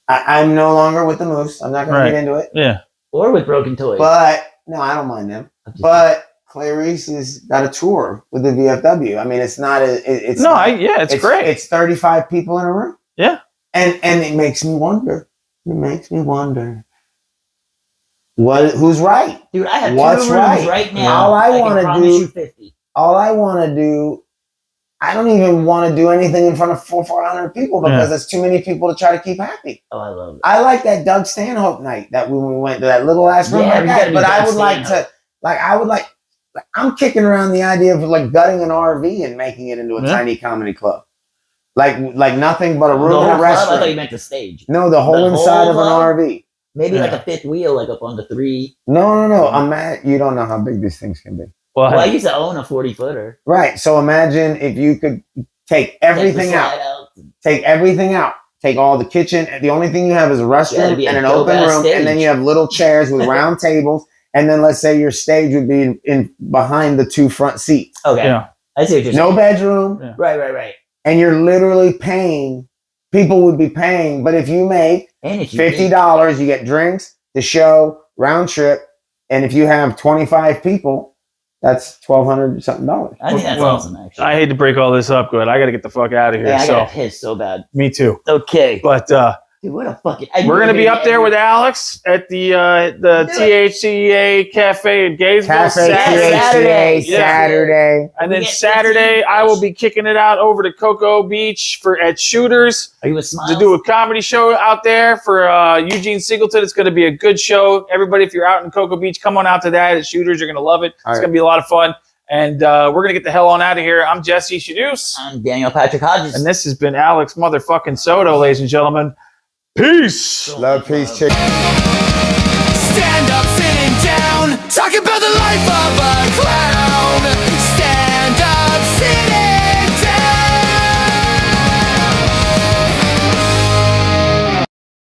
I'm no longer with the Moose. I'm not going Right. to get into it. Yeah. Or with broken toys. But no, I don't mind them. But Clarice has got a tour with the VFW. I mean, it's not it's No, not- it's great. It's 35 people in a room. Yeah. And it makes me wonder. It makes me wonder. Who's right? Dude, I have What's 2 rooms right? right now. All I can wanna promise do- you 50. All I want to do, I don't even want to do anything in front of 400 people because there's too many people to try to keep happy. Oh, I love it. I like that Doug Stanhope night that when we went to that little ass room Yeah, like you that. gotta be But I Doug would like to, I'm kicking around the idea of like gutting an RV and making it into a Yeah. tiny comedy club. Like nothing but a The room whole and a club? I thought you restaurant. meant the stage. No, the whole The inside whole of an club? RV. Maybe like Yeah. a fifth wheel, like up on the 3. No. I'm mad. You don't know how big these things can be. Well, Well, I used to own a 40-footer. Right. So imagine if you could take everything out. Take everything out. Take all the kitchen. The only thing you have is a Yeah, restroom it'd be a and an open dope-ass room, and then stage. you have little chairs with round tables. And then let's say your stage would be in behind the 2 front seats. Okay. yeah. I see what you're No saying. bedroom, Yeah. Right. and you're literally paying. People would be paying, but if you make And if you $50, you get drinks, the show, round trip, and if you have 25 people, that's $1,200 something dollars. I think that's Well, awesome, actually. I hate to break all this up, but I got to get the fuck out of here. Yeah, I So, gotta piss so bad. me too. Okay. But Dude, what a fucking... we're gonna be up there with Alex at the Do it. THCA Cafe in Gainesville Cafe Saturday. Saturday, Yeah. Saturday. and We then get Saturday 15 I will be kicking it out over to Cocoa Beach at Shooters Are you with Smiles? to do a comedy show out there for Eugene Singleton. It's going to be a good show. Everybody, if you're out in Cocoa Beach, come on out to that at Shooters. You're going to love it. All It's right. going to be a lot of fun. And we're going to get the hell on out of here. I'm Jesse Shadouse. I'm Daniel Patrick Hodges. And this has been Alex motherfucking Soto, ladies and gentlemen. Peace. Love, peace, chicken. Stand up, sitting down, talking about the life of a clown.